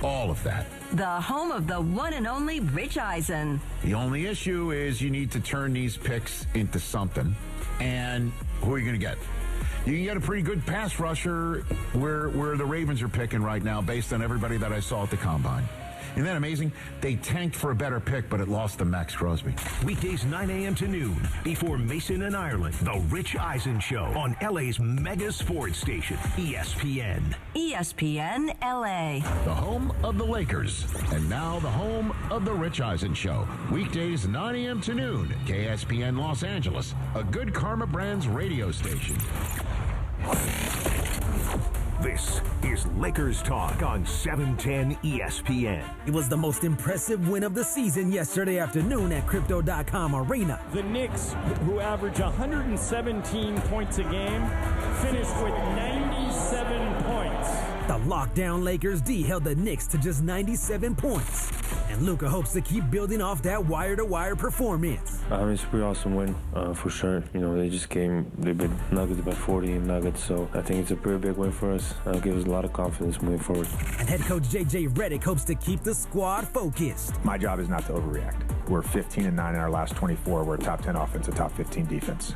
all of that. The home of the one and only Rich Eisen. The only issue is you need to turn these picks into something. And who are you going to get? You can get a pretty good pass rusher where the Ravens are picking right now based on everybody that I saw at the Combine. Isn't that amazing? They tanked for a better pick, but it lost to Max Crosby. Weekdays 9 a.m. to noon before Mason and Ireland. The Rich Eisen Show on LA's mega sports station, ESPN. ESPN LA. The home of the Lakers. And now the home of the Rich Eisen Show. Weekdays 9 a.m. to noon. KSPN Los Angeles. A Good Karma Brands radio station. This is Lakers Talk on 710 ESPN. It was the most impressive win of the season yesterday afternoon at Crypto.com Arena. The Knicks, who average 117 points a game, finished with 97 points. The lockdown Lakers D held the Knicks to just 97 points. And Luka hopes to keep building off that wire-to-wire performance. It's a pretty awesome win, for sure. They beat Nuggets by 40 in Nuggets, so I think it's a pretty big win for us. Gives us a lot of confidence moving forward. And head coach J.J. Redick hopes to keep the squad focused. My job is not to overreact. We're 15-9 in our last 24. We're a top 10 offense, a top 15 defense.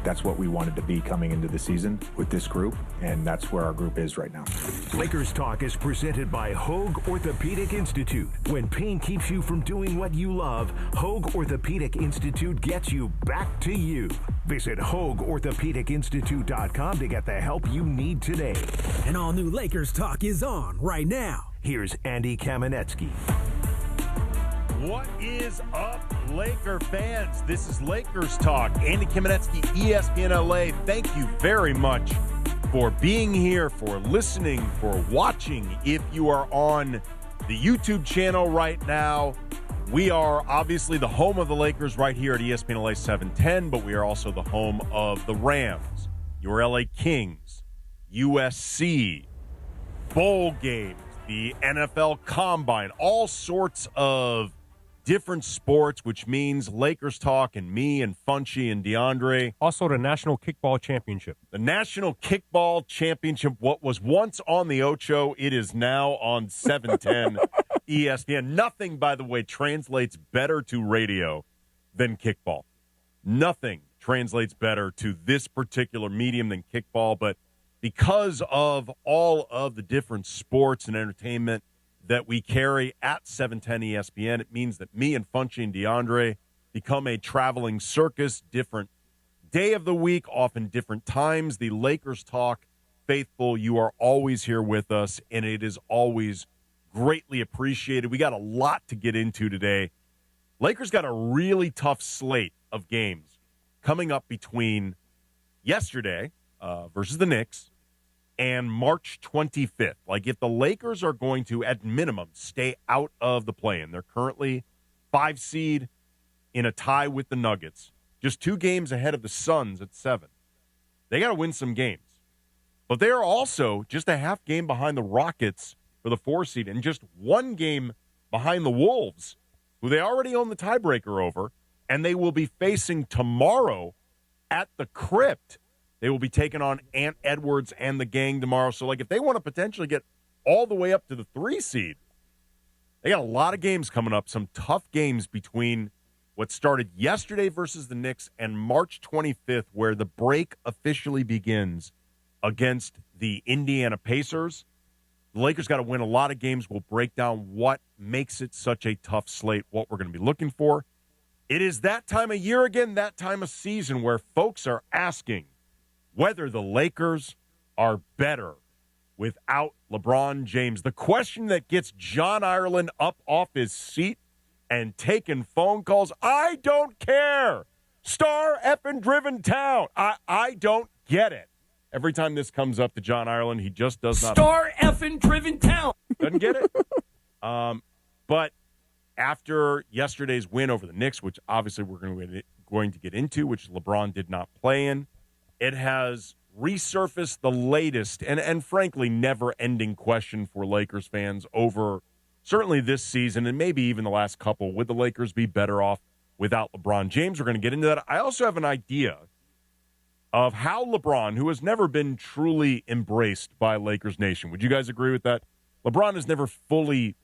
That's what we wanted to be coming into the season with this group, and that's where our group is right now. Lakers Talk is presented by Hoag Orthopedic Institute. When pain keeps you from doing what you love, Hoag Orthopedic Institute gets you back to you. Visit HoagOrthopedicInstitute.com to get the help you need today. And all new Lakers Talk is on right now. Here's Andy Kamenetzky. What is up, Laker fans? This is Lakers Talk. Andy Kamenetzky, ESPN LA. Thank you very much for being here, for listening, for watching. If you are on the YouTube channel right now, we are obviously the home of the Lakers right here at ESPN LA 710, but we are also the home of the Rams, your LA Kings, USC, bowl games, the NFL Combine, all sorts of different sports, which means Lakers Talk and me and Funchy and DeAndre. Also the National Kickball Championship. The National Kickball Championship, what was once on the Ocho, it is now on 710 ESPN. Nothing, by the way, translates better to radio than kickball. Nothing translates better to this particular medium than kickball, but because of all of the different sports and entertainment that we carry at 710 ESPN, it means that me and Funchy and DeAndre become a traveling circus, different day of the week, often different times. The Lakers Talk faithful, you are always here with us, and it is always greatly appreciated. We got a lot to get into today. Lakers got a really tough slate of games coming up between yesterday versus the Knicks and March 25th. Like, if the Lakers are going to, at minimum, stay out of the play-in, they're currently 5 seed in a tie with the Nuggets, just 2 games ahead of the Suns at 7. They got to win some games. But they are also just a half game behind the Rockets for the 4 seed and just 1 game behind the Wolves, who they already own the tiebreaker over, and they will be facing tomorrow at the Crypt. They will be taking on Ant Edwards and the gang tomorrow. So, if they want to potentially get all the way up to the 3 seed, they got a lot of games coming up, some tough games between what started yesterday versus the Knicks and March 25th, where the break officially begins against the Indiana Pacers. The Lakers got to win a lot of games. We'll break down what makes it such a tough slate, what we're going to be looking for. It is that time of year again, that time of season where folks are asking whether the Lakers are better without LeBron James. The question that gets John Ireland up off his seat and taking phone calls, I don't care. Star effing driven town. I don't get it. Every time this comes up to John Ireland, he just does not. Star effing driven town. Doesn't get it. But after yesterday's win over the Knicks, which obviously we're going to get into, which LeBron did not play in, it has resurfaced the latest and frankly never-ending question for Lakers fans over certainly this season and maybe even the last couple. Would the Lakers be better off without LeBron James? We're going to get into that. I also have an idea of how LeBron, who has never been truly embraced by Lakers Nation. Would you guys agree with that? LeBron has never fully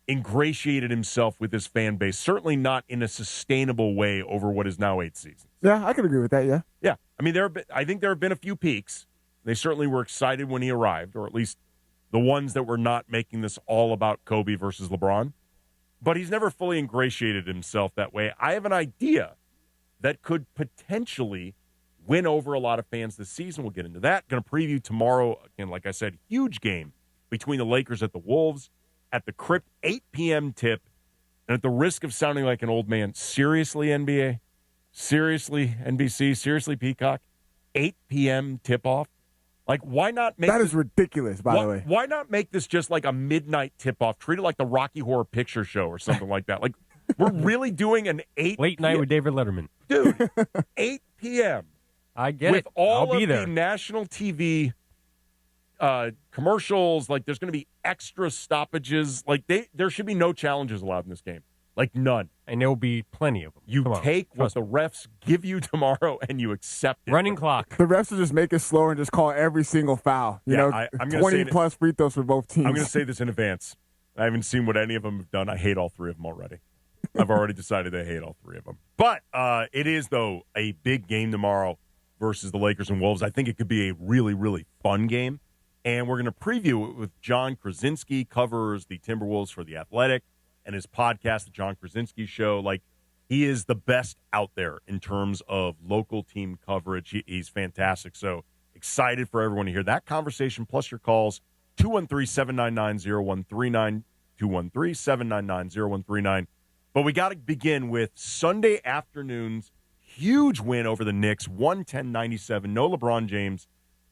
ingratiated himself with his fan base, certainly not in a sustainable way over what is now 8 seasons. Yeah, I can agree with that, yeah. Yeah. I mean, I think there have been a few peaks. They certainly were excited when he arrived, or at least the ones that were not making this all about Kobe versus LeBron. But he's never fully ingratiated himself that way. I have an idea that could potentially win over a lot of fans this season. We'll get into that. Going to preview tomorrow. Again, like I said, huge game between the Lakers at the Wolves at the Crypt, 8 p.m. tip. And at the risk of sounding like an old man, seriously, NBA? Seriously, NBC? Seriously, Peacock? 8 p.m. tip-off? Like, why not make that is ridiculous, by the way. Why not make this just like a midnight tip-off? Treat it like the Rocky Horror Picture Show or something like that. Like, we're really doing an 8 Late night with David Letterman. Dude, 8 p.m. I get with it. all I'll be of there. the national TV commercials. Like, there's going to be extra stoppages. Like, there should be no challenges allowed in this game. Like, none. And there will be plenty of them. You Come on, take what trust the me. refs give you tomorrow and you accept it. Running clock. The refs will just make it slower and just call every single foul. You know, I'm gonna 20 say plus free throws for both teams. I'm going to say this in advance. I haven't seen what any of them have done. I hate all three of them already. I've already decided I hate all three of them. But it is, though, a big game tomorrow versus the Lakers and Wolves. I think it could be a really, really fun game. And we're going to preview it with John Krasinski, covers the Timberwolves for The Athletic, and his podcast, The John Krasinski Show. Like, he is the best out there in terms of local team coverage. He's fantastic. So excited for everyone to hear that conversation, plus your calls, 213-799-0139, 213-799-0139. But we got to begin with Sunday afternoon's huge win over the Knicks, 110-97. No LeBron James.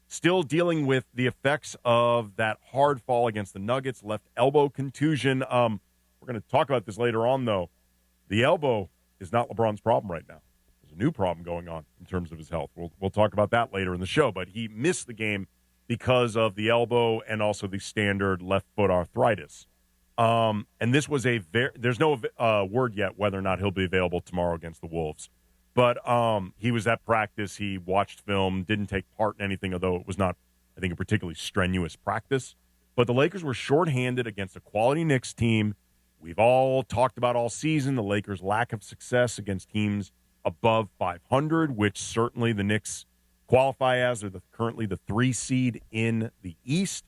Still dealing with the effects of that hard fall against the Nuggets, left elbow contusion. We're going to talk about this later on, though. The elbow is not LeBron's problem right now. There's a new problem going on in terms of his health. We'll talk about that later in the show. But he missed the game because of the elbow and also the standard left foot arthritis. And this was there's no word yet whether or not he'll be available tomorrow against the Wolves. But he was at practice. He watched film, didn't take part in anything, although it was not, I think, a particularly strenuous practice. But the Lakers were shorthanded against a quality Knicks team. We've all talked about all season the Lakers' lack of success against teams above 500, which certainly the Knicks qualify as. They're currently the 3 seed in the East.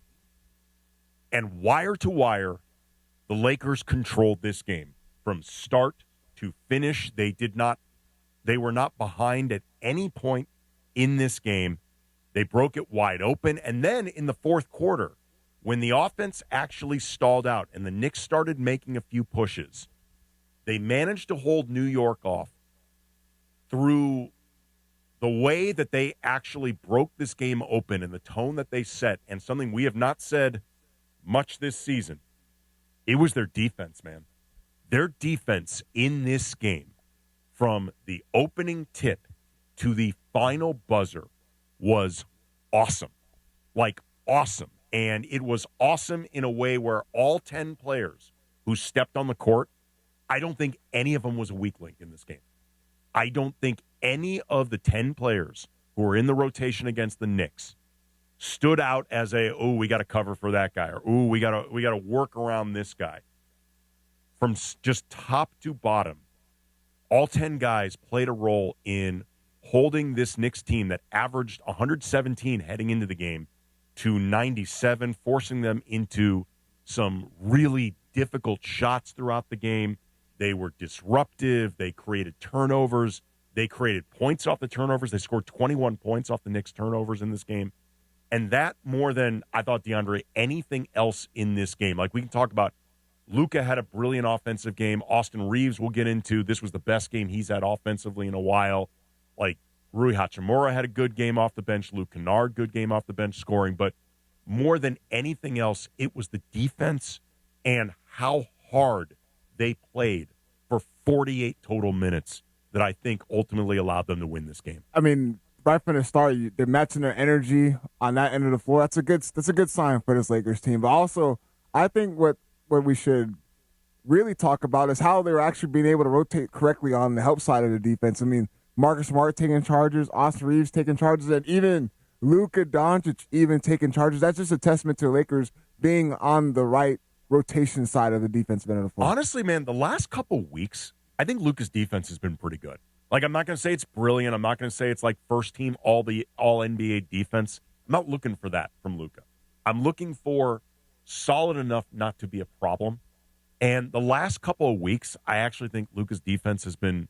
And wire to wire, the Lakers controlled this game from start to finish. They were not behind at any point in this game. They broke it wide open. And then in the fourth quarter, when the offense actually stalled out and the Knicks started making a few pushes, they managed to hold New York off through the way that they actually broke this game open and the tone that they set, and something we have not said much this season. It was their defense, man. Their defense in this game, from the opening tip to the final buzzer, was awesome. Like, awesome. And it was awesome in a way where all 10 players who stepped on the court, I don't think any of them was a weak link in this game. I don't think any of the 10 players who were in the rotation against the Knicks stood out as we got to cover for that guy, or we got to work around this guy. From just top to bottom, all 10 guys played a role in holding this Knicks team that averaged 117 heading into the game to 97, forcing them into some really difficult shots throughout the game. They were disruptive. They created turnovers. They created points off the turnovers. They scored 21 points off the Knicks turnovers in this game. And that, more than, I thought, DeAndre, anything else in this game. Like, we can talk about Luka had a brilliant offensive game. Austin Reeves we'll get into. This was the best game he's had offensively in a while. Like, Rui Hachimura had a good game off the bench. Luke Kennard, good game off the bench scoring. But more than anything else, it was the defense and how hard they played for 48 total minutes that I think ultimately allowed them to win this game. I mean, right from the start, they're matching their energy on that end of the floor. That's a good sign for this Lakers team. But also, I think what we should really talk about is how they're actually being able to rotate correctly on the help side of the defense. I mean, Marcus Smart taking charges, Austin Reeves taking charges, and even Luka Doncic even taking charges. That's just a testament to the Lakers being on the right rotation side of the defensive end of the floor. Honestly, man, the last couple weeks, I think Luka's defense has been pretty good. Like, I'm not going to say it's brilliant. I'm not going to say it's like first team all NBA defense. I'm not looking for that from Luka. I'm looking for solid enough not to be a problem. And the last couple of weeks, I actually think Luka's defense has been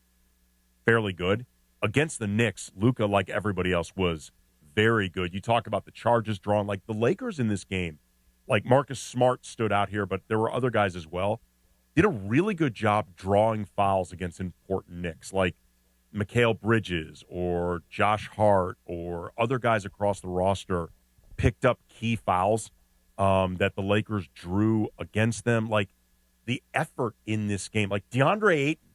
fairly good. Against the Knicks, Luka, like everybody else, was very good. You talk about the charges drawn. Like, the Lakers in this game, like Marcus Smart stood out here, but there were other guys as well, did a really good job drawing fouls against important Knicks, like Mikal Bridges or Josh Hart or other guys across the roster picked up key fouls that the Lakers drew against them. Like, the effort in this game, like DeAndre Ayton,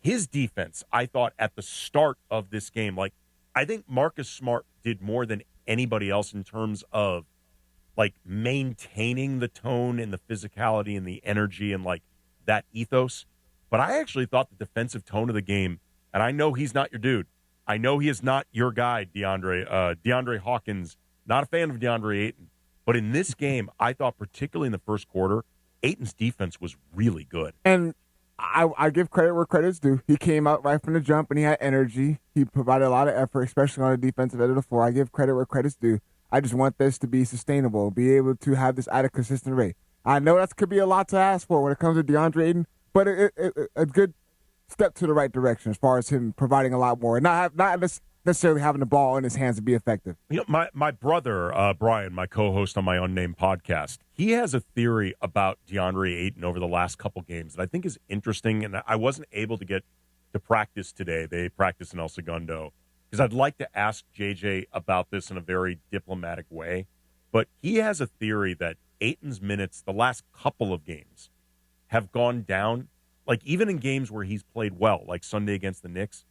his defense, I thought at the start of this game, like, I think Marcus Smart did more than anybody else in terms of, like, maintaining the tone and the physicality and the energy and, like, that ethos. But I actually thought the defensive tone of the game, and I know he's not your dude. I know he is not your guy, DeAndre Hawkins. Not a fan of DeAndre Ayton. But in this game, I thought particularly in the first quarter, Ayton's defense was really good. And I give credit where credit's due. He came out right from the jump, and he had energy. He provided a lot of effort, especially on the defensive end of the floor. I give credit where credit's due. I just want this to be sustainable, be able to have this at a consistent rate. I know that could be a lot to ask for when it comes to DeAndre Ayton, but a good step to the right direction as far as him providing a lot more and not necessarily having the ball in his hands to be effective. You know, my brother, Brian, my co-host on my unnamed podcast, he has a theory about DeAndre Ayton over the last couple games that I think is interesting, and I wasn't able to get to practice today. They practice in El Segundo, because I'd like to ask JJ about this in a very diplomatic way. But he has a theory that Ayton's minutes the last couple of games have gone down, like even in games where he's played well, like Sunday against the Knicks,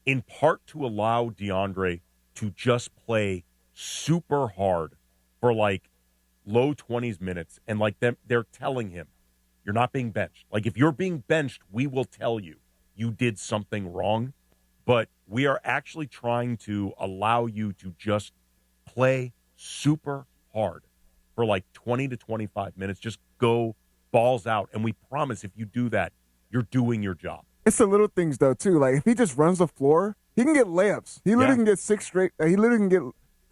in part to allow DeAndre to just play super hard for like low 20s minutes. And like they're telling him, you're not being benched. Like if you're being benched, we will tell you you did something wrong. But we are actually trying to allow you to just play super hard for like 20 to 25 minutes. Just go balls out. And we promise if you do that, you're doing your job. It's the little things, though, too. Like, if he just runs the floor, he can get layups. He literally can get 6 straight. He literally can get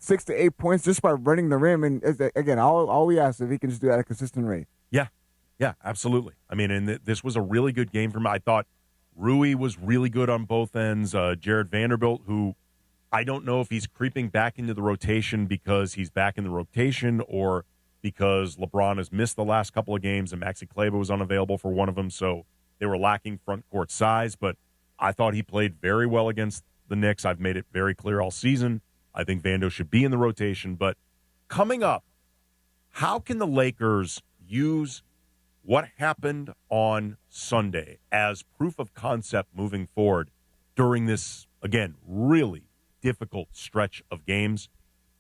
6 to 8 points just by running the rim. And, again, all we ask is if he can just do that at a consistent rate. Yeah, absolutely. I mean, and this was a really good game for him. I thought Rui was really good on both ends. Jared Vanderbilt, who I don't know if he's creeping back into the rotation because he's back in the rotation or because LeBron has missed the last couple of games and Maxi Kleber was unavailable for one of them, so they were lacking front court size. But I thought he played very well against the Knicks. I've made it very clear all season. I think Vando should be in the rotation. But coming up, how can the Lakers use what happened on Sunday as proof of concept moving forward during this, again, really difficult stretch of games?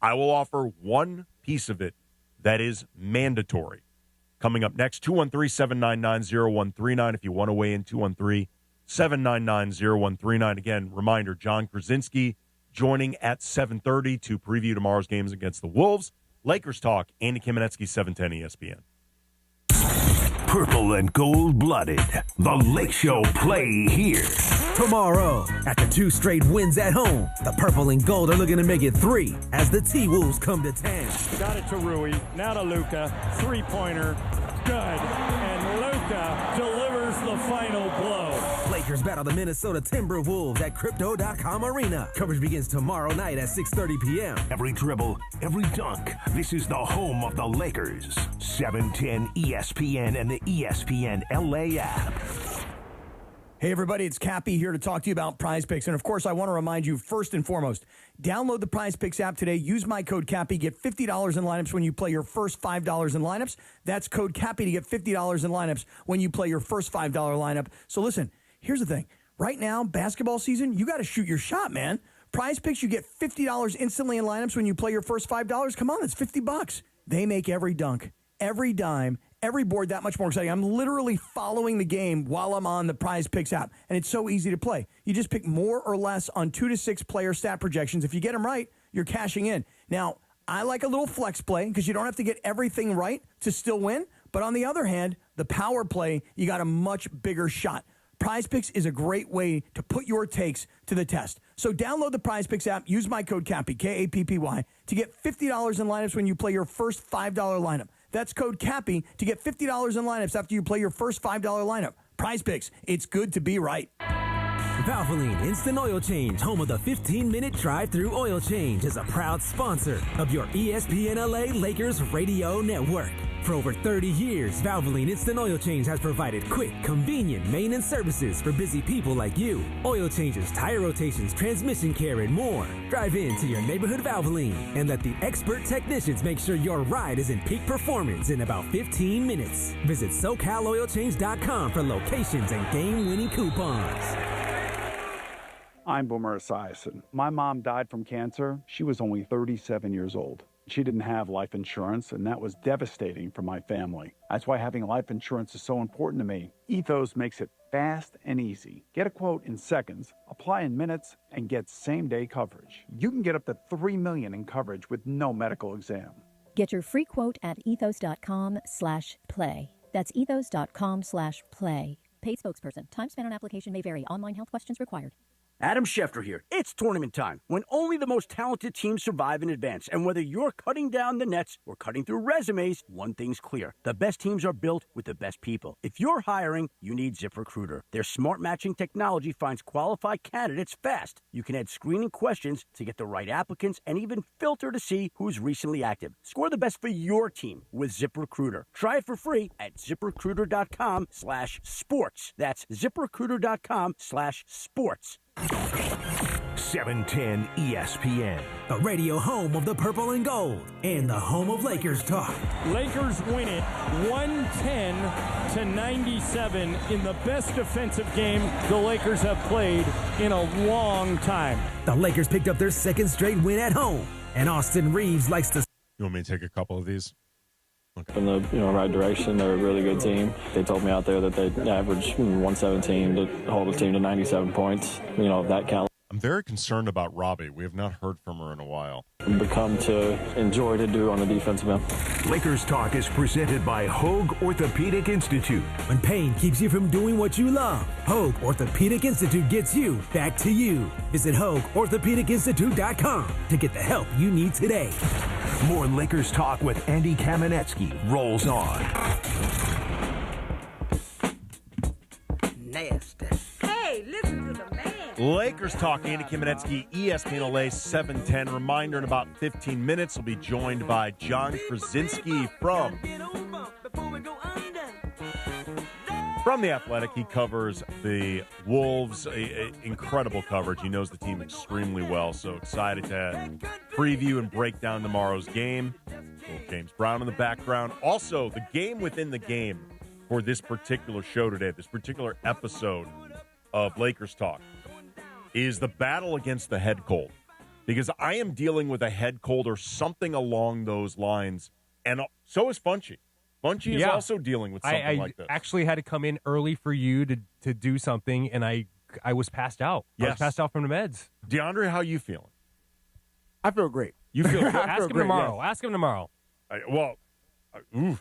I will offer one piece of it that is mandatory. Coming up next, 213-799-0139. If you want to weigh in, 213-799-0139. Again, reminder, John Krasinski joining at 7:30 to preview tomorrow's games against the Wolves. Lakers Talk, Andy Kamenetzky, 710 ESPN. Purple and gold-blooded. The Lake Show play here. Tomorrow, after 2 straight wins at home, the purple and gold are looking to make it 3 as the TWolves come to town. Got it to Rui, now to Luka, three-pointer, good, and Luka delivers the final blow. Lakers battle the Minnesota Timberwolves at Crypto.com Arena. Coverage begins tomorrow night at 6:30 p.m. Every dribble, every dunk. This is the home of the Lakers. 710 ESPN and the ESPN LA app. Hey, everybody, it's Cappy here to talk to you about Prize Picks. And, of course, I want to remind you, first and foremost, download the Prize Picks app today. Use my code Cappy. Get $50 in lineups when you play your first $5 in lineups. That's code Cappy to get $50 in lineups when you play your first $5 lineup. So, listen, here's the thing. Right now, basketball season, you got to shoot your shot, man. Prize Picks, you get $50 instantly in lineups when you play your first $5. Come on, that's $50. They make every dunk, every dime, every board that much more exciting. I'm literally following the game while I'm on the Prize Picks app, and it's so easy to play. You just pick more or less on 2 to 6 player stat projections. If you get them right, you're cashing in. Now, I like a little flex play because you don't have to get everything right to still win. But on the other hand, the power play, you got a much bigger shot. Prize Picks is a great way to put your takes to the test. So download the Prize Picks app, use my code CAPPY, K-A-P-P-Y, to get $50 in lineups when you play your first $5 lineup. That's code CAPPY to get $50 in lineups after you play your first $5 lineup. Prize Picks, it's good to be right. Valvoline Instant Oil Change, home of the 15-minute drive-through oil change, is a proud sponsor of your ESPN LA Lakers radio network. For over 30 years, Valvoline Instant Oil Change has provided quick, convenient maintenance services for busy people like you. Oil changes, tire rotations, transmission care, and more. Drive in to your neighborhood Valvoline and let the expert technicians make sure your ride is in peak performance in about 15 minutes. Visit SoCalOilChange.com for locations and game-winning coupons. I'm Boomer Esiason. My mom died from cancer. She was only 37 years old. She didn't have life insurance, and that was devastating for my family. That's why having life insurance is so important to me. Ethos makes it fast and easy. Get a quote in seconds, apply in minutes, and get same-day coverage. You can get up to $3 million in coverage with no medical exam. Get your free quote at ethos.com/play. That's ethos.com/play. Paid spokesperson. Time spent on application may vary. Online health questions required. Adam Schefter here. It's tournament time, when only the most talented teams survive and advance. And whether you're cutting down the nets or cutting through resumes, one thing's clear. The best teams are built with the best people. If you're hiring, you need ZipRecruiter. Their smart matching technology finds qualified candidates fast. You can add screening questions to get the right applicants and even filter to see who's recently active. Score the best for your team with ZipRecruiter. Try it for free at ZipRecruiter.com/sports. That's ZipRecruiter.com/sports. 710 ESPN. The radio home of the purple and gold and the home of Lakers talk. Lakers win it 110-97 in the best defensive game the Lakers have played in a long time. The Lakers picked up their second straight win at home, and Austin Reeves likes to... You want me to take a couple of these? Okay. In the right direction. They're a really good team. They told me out there that they average 117 to hold a team to 97 points. That caliber. I'm very concerned about Robbie. We have not heard from her in a while. Become to enjoy to do on the defensive end. Lakers Talk is presented by Hoag Orthopedic Institute. When pain keeps you from doing what you love, Hoag Orthopedic Institute gets you back to you. Visit HoagOrthopedicInstitute.com to get the help you need today. More Lakers Talk with Andy Kamenetzky rolls on. Nasty. Hey, listen to the man. Lakers Talk, Andy Kamenetzky, ESPN LA 710. Reminder, in about 15 minutes, we'll be joined by John Krasinski from The Athletic. He covers the Wolves. Incredible coverage. He knows the team extremely well, so excited to preview and break down tomorrow's game. Little James Brown in the background. Also, the game within the game for this particular show today, this particular episode of Lakers Talk, is the battle against the head cold. Because I am dealing with a head cold or something along those lines, and so is Funchy. Funchy is also dealing with something like this. I actually had to come in early for you to do something, and I was passed out. Yes. I was passed out from the meds. DeAndre, how you feeling? I feel great. You feel good? Ask him tomorrow. Yes. Ask him tomorrow.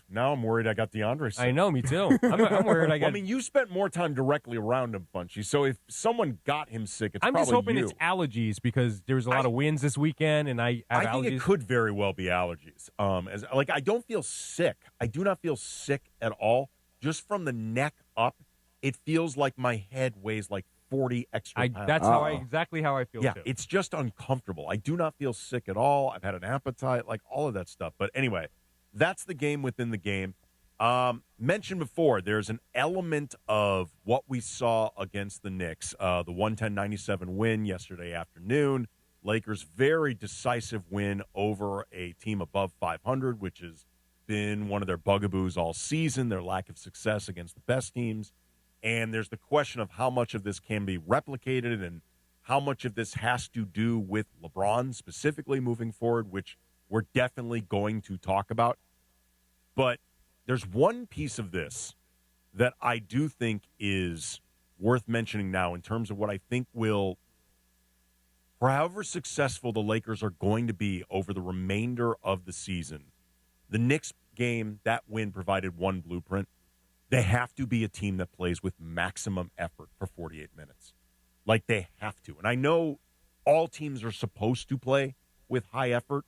Now I'm worried I got DeAndre sick. I know, me too. I'm worried I got... I mean, you spent more time directly around him, Funchy, so if someone got him sick, it's I'm probably just hoping you. it's allergies because there was a lot of winds this weekend, and I have I think allergies. it could very well be allergies. I don't feel sick. I do not feel sick at all. Just from the neck up, it feels like my head weighs like 40 extra pounds. That's exactly how I feel, yeah, too. it's just uncomfortable. I do not feel sick at all. I've had an appetite, like all of that stuff. But anyway, that's the game within the game. Mentioned before, there's an element of what we saw against the Knicks, the 110-97 win yesterday afternoon. Lakers' very decisive win over a team above 500, which has been one of their bugaboos all season, their lack of success against the best teams. And there's the question of how much of this can be replicated and how much of this has to do with LeBron specifically moving forward, which we're definitely going to talk about. But there's one piece of this that I do think is worth mentioning now in terms of what I think will for however successful the Lakers are going to be over the remainder of the season, the Knicks game, that win provided one blueprint. They have to be a team that plays with maximum effort for 48 minutes. Like, they have to. And I know all teams are supposed to play with high effort.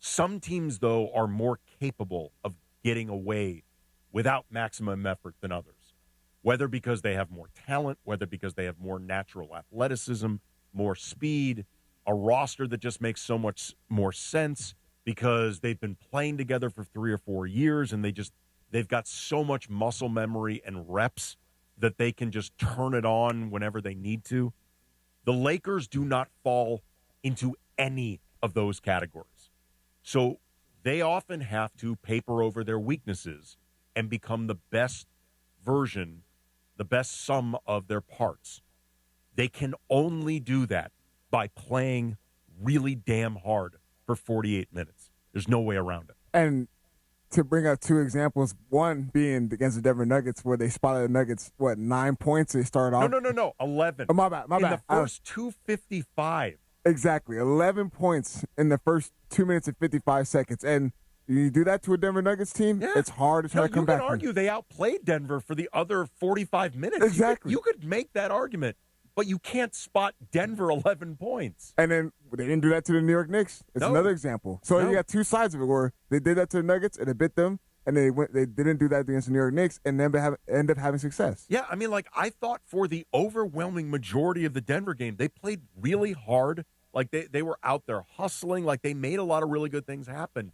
Some teams, though, are more capable of getting away without maximum effort than others, whether because they have more talent, whether because they have more natural athleticism, more speed, a roster that just makes so much more sense because they've been playing together for 3 or 4 years and they've got so much muscle memory and reps that they can just turn it on whenever they need to. The Lakers do not fall into any of those categories. So they often have to paper over their weaknesses and become the best version, the best sum of their parts. They can only do that by playing really damn hard for 48 minutes. There's no way around it. And to bring up two examples, one being against the Denver Nuggets, where they spotted the Nuggets, 9 points? They started off. No. 11. Oh, my bad. In the first 2:55. Exactly. 11 points in the first 2 minutes and 55 seconds. And you do that to a Denver Nuggets team, it's hard to try to come back. You can argue they outplayed Denver for the other 45 minutes. Exactly. You could make that argument, but you can't spot Denver 11 points. And then they didn't do that to the New York Knicks. It's another example. So you got two sides of it where they did that to the Nuggets and it bit them, and they didn't do that against the New York Knicks and then end up having success. Yeah, I mean, I thought for the overwhelming majority of the Denver game, they played really hard. Like, they were out there hustling. Like, they made a lot of really good things happen.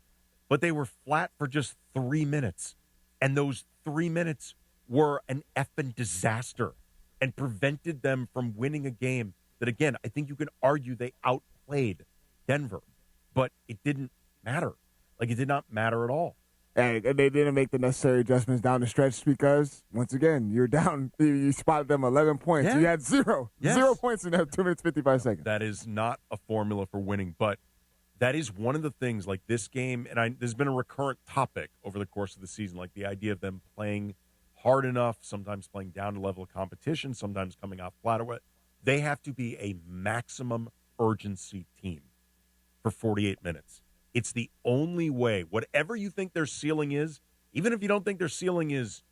But they were flat for just 3 minutes. And those 3 minutes were an effing disaster and prevented them from winning a game that, again, I think you can argue they outplayed Denver. But it didn't matter. Like, it did not matter at all. And they didn't make the necessary adjustments down the stretch because, once again, you're down. You spotted them 11 points. Yeah. You had 0 points in that 2 minutes, 55 seconds. That is not a formula for winning. But that is one of the things, like this game, and there's been a recurrent topic over the course of the season, like the idea of them playing hard enough, sometimes playing down to level of competition, sometimes coming off flat. They have to be a maximum urgency team for 48 minutes. It's the only way. Whatever you think their ceiling is, even if you don't think their ceiling is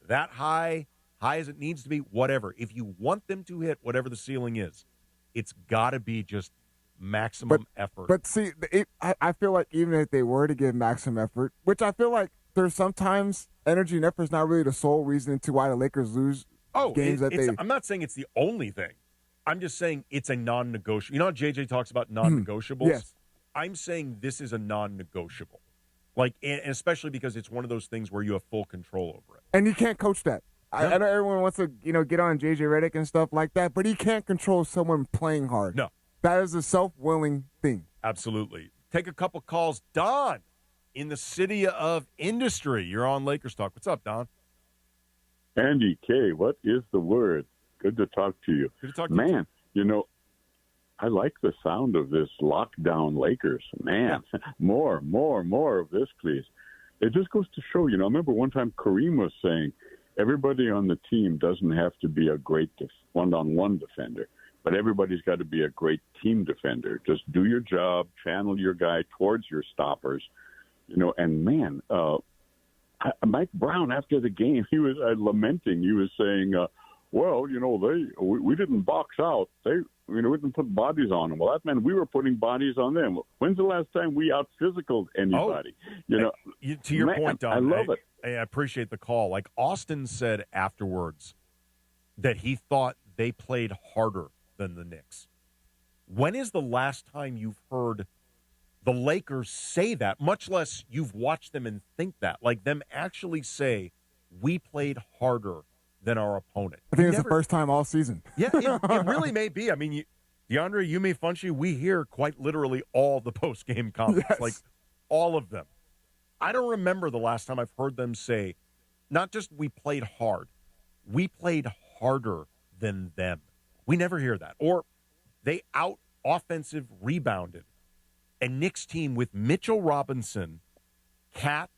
that high as it needs to be, whatever. If you want them to hit whatever the ceiling is, it's got to be just maximum effort. But see, I feel like even if they were to give maximum effort, which I feel like there's sometimes energy and effort is not really the sole reason to why the Lakers lose games I'm not saying it's the only thing. I'm just saying it's a non-negotiable. You know how JJ talks about non-negotiables? Yes. I'm saying this is a non-negotiable. Like, and especially because it's one of those things where you have full control over it. And you can't coach that. I know everyone wants to, get on JJ Redick and stuff like that, but he can't control someone playing hard. No. That is a self-willing thing. Absolutely. Take a couple calls. Don, in the city of industry. You're on Lakers Talk. What's up, Don? Andy K., what is the word? Good to talk to you. Good to talk to you. Man, I like the sound of this lockdown Lakers. Man, more of this, please. It just goes to show, I remember one time Kareem was saying, everybody on the team doesn't have to be a great one-on-one defender, but everybody's got to be a great team defender. Just do your job, channel your guy towards your stoppers, and man, Mike Brown, after the game, he was lamenting. He was saying, we didn't box out. We didn't put bodies on them. Well, that meant we were putting bodies on them. When's the last time we out-physicaled anybody? To your point, Don, I love it. I appreciate the call. Like Austin said afterwards that he thought they played harder than the Knicks. When is the last time you've heard the Lakers say that, much less you've watched them and think that? Like them actually say, we played harder than our opponent. I think it's the first time all season. Yeah, it really may be. I mean, DeAndre, Yumi, Funchi, we hear quite literally all the post-game comments, like all of them. I don't remember the last time I've heard them say, not just we played hard, we played harder than them. We never hear that. Or they out-offensive rebounded a Knicks team with Mitchell Robinson, Cat,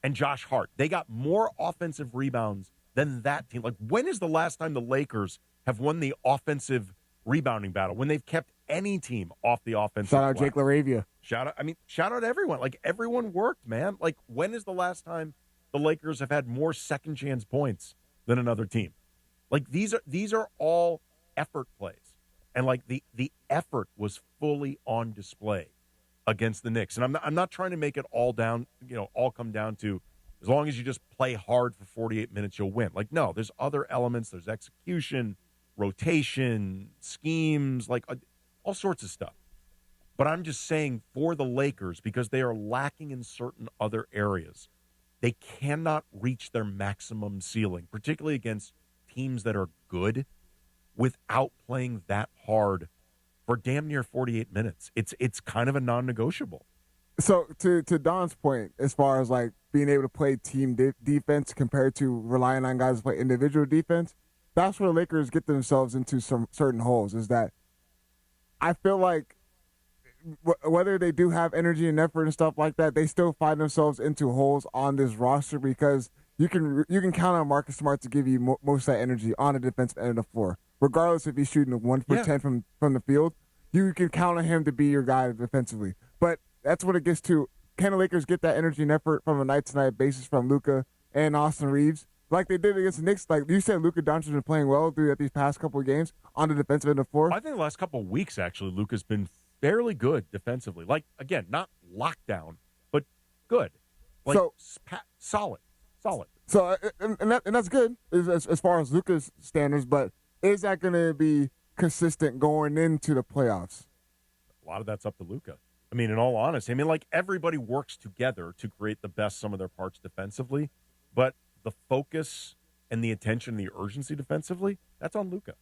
and Josh Hart. They got more offensive rebounds than that team. Like, when is the last time the Lakers have won the offensive rebounding battle, when they've kept any team off the offensive Shout out glass. Jake LaRavia. Shout out everyone. Like, everyone worked, man. Like, when is the last time the Lakers have had more second chance points than another team? Like, these are all effort plays. And like the effort was fully on display against the Knicks. And I'm not trying to make it all come down to, as long as you just play hard for 48 minutes, you'll win. Like, no, there's other elements. There's execution, rotation, schemes, like all sorts of stuff. But I'm just saying, for the Lakers, because they are lacking in certain other areas, they cannot reach their maximum ceiling, particularly against teams that are good, without playing that hard for damn near 48 minutes. It's kind of a non-negotiable. So to Don's point, as far as like being able to play team defense compared to relying on guys to play individual defense, that's where the Lakers get themselves into some certain holes. Is that I feel like whether they do have energy and effort and stuff like that, they still find themselves into holes on this roster because you can count on Marcus Smart to give you most of that energy on the defensive end of the floor. Regardless if he's shooting a 1 for 10 from the field, you can count on him to be your guy defensively. But that's what it gets to. Can the Lakers get that energy and effort from a night-to-night basis from Luka and Austin Reeves? Like they did against the Knicks. Like you said, Luka Doncic has been playing well through these past couple of games on the defensive end of the floor. I think the last couple of weeks, actually, Luka's been fairly good defensively. Like, again, not lockdown, but good. Like, solid. So, and that's good as far as Luka's standards, but is that going to be consistent going into the playoffs? A lot of that's up to Luka. I mean, in all honesty, like everybody works together to create the best sum of their parts defensively, but the focus and the attention and the urgency defensively, that's on Luka.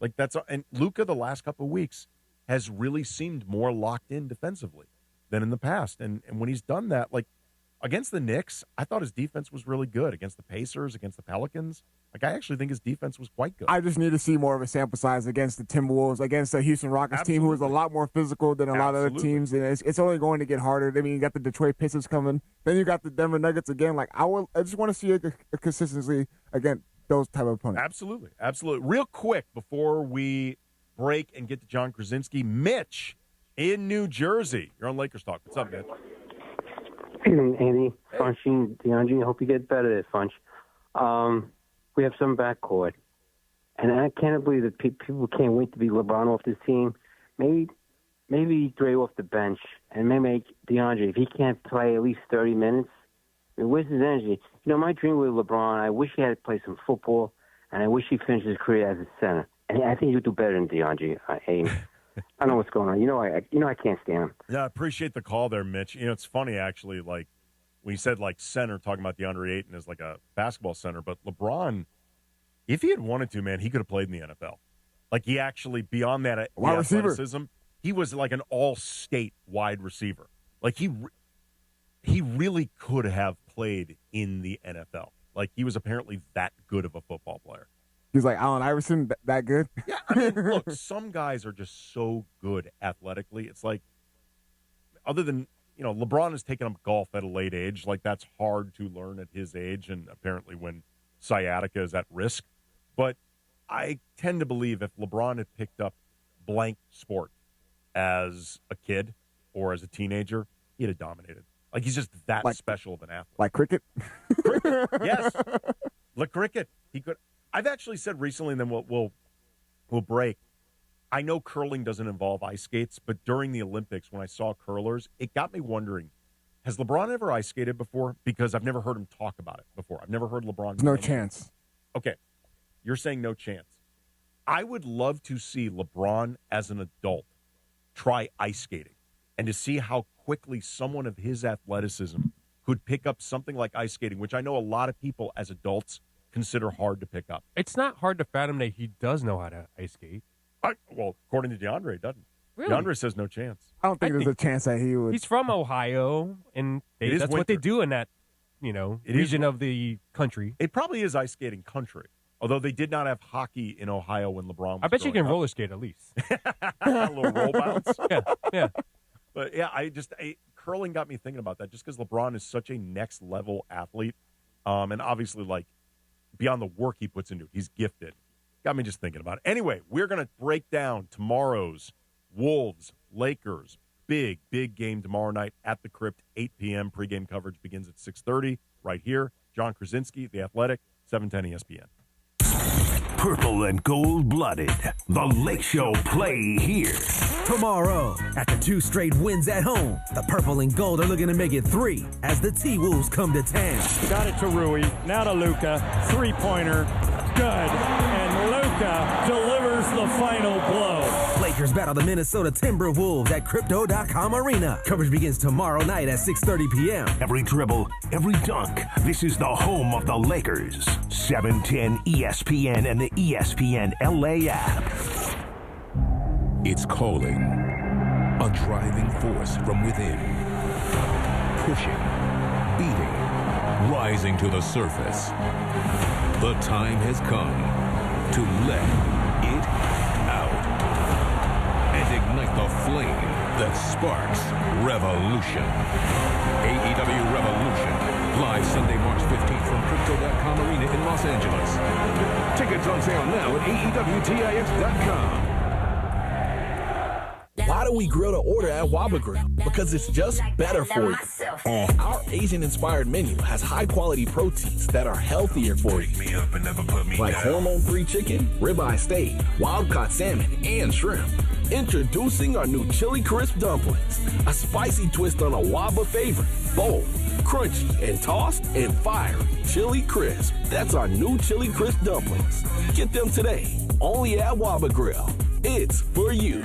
Like and Luka the last couple of weeks has really seemed more locked in defensively than in the past. And when he's done that, like against the Knicks, I thought his defense was really good. Against the Pacers, against the Pelicans, like I actually think his defense was quite good. I just need to see more of a sample size against the Timberwolves, against the Houston Rockets team, who is a lot more physical than a lot of other teams, and it's only going to get harder. I mean, you got the Detroit Pistons coming, then you got the Denver Nuggets again. Like I just want to see a consistency against those type of opponents. Absolutely. Real quick before we break and get to John Krasinski, Mitch in New Jersey. You're on Lakers Talk. What's up, Mitch? Andy, Funchy, DeAndre, I hope you get better there, Funch. We have some backcourt, and I can't believe that people can't wait to be LeBron off this team. Maybe Dre off the bench, and maybe make DeAndre, if he can't play at least 30 minutes, I mean, where's his energy? You know, my dream with LeBron, I wish he had to play some football, and I wish he finished his career as a center. And I think he would do better than DeAndre. I don't know what's going on. I can't stand him. Yeah, I appreciate the call there, Mitch. You know, it's funny, actually, like, when you said, like, center, talking about DeAndre Ayton as, like, a basketball center. But LeBron, if he had wanted to, man, he could have played in the NFL. Like, he actually, beyond that wide athleticism, he was, like, an all-state wide receiver. Like, he really could have played in the NFL. Like, he was apparently that good of a football player. He's like Allen Iverson, that good? Yeah, I mean, look, some guys are just so good athletically. It's like, other than, LeBron has taken up golf at a late age. Like, that's hard to learn at his age, and apparently when sciatica is at risk. But I tend to believe if LeBron had picked up blank sport as a kid or as a teenager, he'd have dominated. Like, he's just that special of an athlete. Like cricket? Cricket, yes. Like cricket. He could. I've actually said recently, and then we'll break. I know curling doesn't involve ice skates, but during the Olympics, when I saw curlers, it got me wondering, has LeBron ever ice skated before? Because I've never heard him talk about it before. I've never heard LeBron. No chance. Okay. You're saying no chance. I would love to see LeBron as an adult try ice skating and to see how quickly someone of his athleticism could pick up something like ice skating, which I know a lot of people as adults consider hard to pick up. It's not hard to fathom that he does know how to ice skate. Well, according to DeAndre, it doesn't. Really? DeAndre says no chance. I don't think there's a chance that he would. He's from Ohio, and that's what they do in that, region of the country. It probably is ice skating country, although they did not have hockey in Ohio when LeBron was I bet you can up. roller skate at least. A little roll bounce. Yeah. But, yeah, curling got me thinking about that just because LeBron is such a next-level athlete. And obviously, like, beyond the work he puts into it, he's gifted. Got me just thinking about it. Anyway, we're going to break down tomorrow's Wolves, Lakers, big game tomorrow night at the Crypt, 8 p.m. Pregame coverage begins at 6:30 right here. John Krasinski, The Athletic, 710 ESPN. Purple and gold-blooded. The Lake Show play here. Tomorrow, after 2 straight wins at home, the Purple and Gold are looking to make it 3 as the TWolves come to town. Got it to Rui, now to Luka, three-pointer, good, and Luka delivers the final blow. Lakers battle the Minnesota Timberwolves at Crypto.com Arena. Coverage begins tomorrow night at 6:30 p.m. Every dribble, every dunk. This is the home of the Lakers. 710 ESPN and the ESPN LA app. It's calling. A driving force from within. Pushing, beating, rising to the surface. The time has come to let it out. And ignite the flame that sparks revolution. AEW Revolution. Live Sunday, March 15th from Crypto.com Arena in Los Angeles. Tickets on sale now at AEWTIX.com. Why do we grill to order at Waba Grill? Because it's just better for you. Our Asian-inspired menu has high-quality proteins that are healthier for you. Like hormone-free chicken, ribeye steak, wild-caught salmon, and shrimp. Introducing our new Chili Crisp Dumplings. A spicy twist on a Waba favorite. Bold, crunchy, and tossed, and fiery. Chili Crisp. That's our new Chili Crisp Dumplings. Get them today. Only at Waba Grill. It's for you.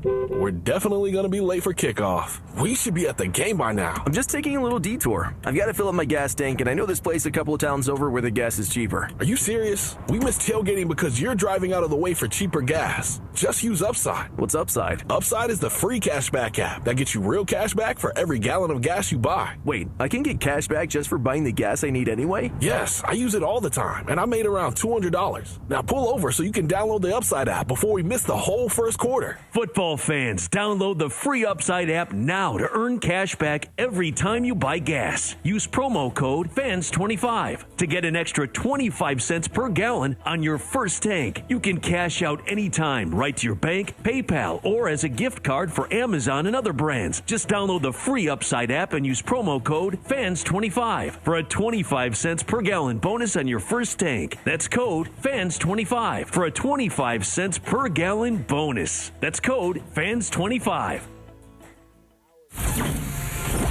We're definitely going to be late for kickoff. We should be at the game by now. I'm just taking a little detour. I've got to fill up my gas tank, and I know this place a couple of towns over where the gas is cheaper. Are you serious? We missed tailgating because you're driving out of the way for cheaper gas. Just use Upside. What's Upside? Upside is the free cashback app that gets you real cash back for every gallon of gas you buy. Wait, I can get cash back just for buying the gas I need anyway? Yes, I use it all the time, and I made around $200. Now pull over so you can download the Upside app before we miss the whole first quarter. Football fans, download the free Upside app now to earn cash back every time you buy gas. Use promo code FANS25 to get an extra 25 cents per gallon on your first tank. You can cash out anytime, right to your bank, PayPal, or as a gift card for Amazon and other brands. Just download the free Upside app and use promo code FANS25 for a 25 cents per gallon bonus on your first tank. That's code FANS25 for a 25 cents per gallon bonus. That's code FANS25.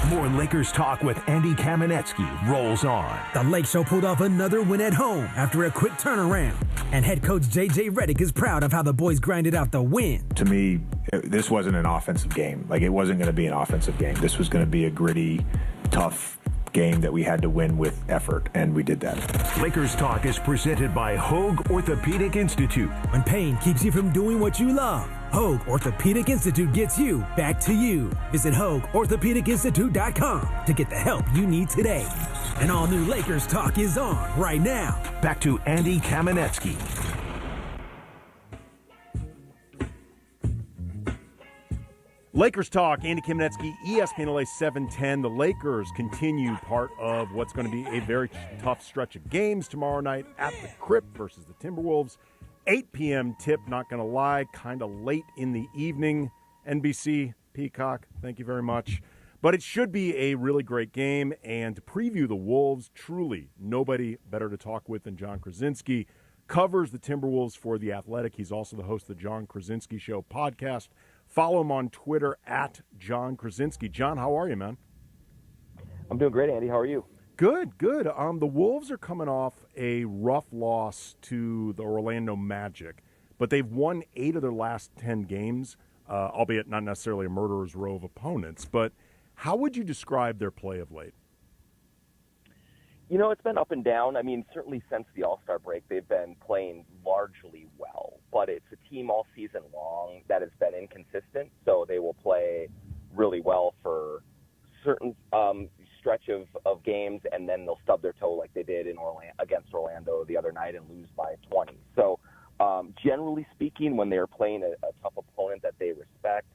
More Lakers talk with Andy Kamenetzky rolls on. The Lake Show pulled off another win at home after a quick turnaround. And head coach J.J. Redick is proud of how the boys grinded out the win. To me, this wasn't an offensive game. Like, it wasn't going to be an offensive game. This was going to be a gritty, tough game that we had to win with effort, and we did that. Lakers Talk is presented by Hoag Orthopedic Institute. When pain keeps you from doing what you love, Hoag Orthopedic Institute gets you back to you. Visit HoagOrthopedicInstitute.com to get the help you need today. And all new Lakers Talk is on right now. Back to Andy Kamenetzky. Lakers Talk, Andy Kamenetzky, ESPN LA 710. The Lakers continue part of what's going to be a very tough stretch of games tomorrow night at the Crypt versus the Timberwolves. 8 p.m. tip, not going to lie, kind of late in the evening. NBC, Peacock, thank you very much. But it should be a really great game. And to preview the Wolves, truly nobody better to talk with than John Krasinski. Covers the Timberwolves for The Athletic. He's also the host of the John Krasinski Show podcast. Follow him on Twitter at John Krasinski. John, how are you, man? I'm doing great, Andy. How are you? Good, good. The Wolves are coming off a rough loss to the Orlando Magic, but they've won 8 of their last 10 games, albeit not necessarily a murderer's row of opponents. But how would you describe their play of late? You know, it's been up and down. I mean, certainly since the All-Star break, they've been playing largely well. But it's a team all season long that has been inconsistent. So they will play really well for certain stretch of games, and then they'll stub their toe like they did in against Orlando the other night and lose by 20. So generally speaking, when they're playing a tough opponent that they respect,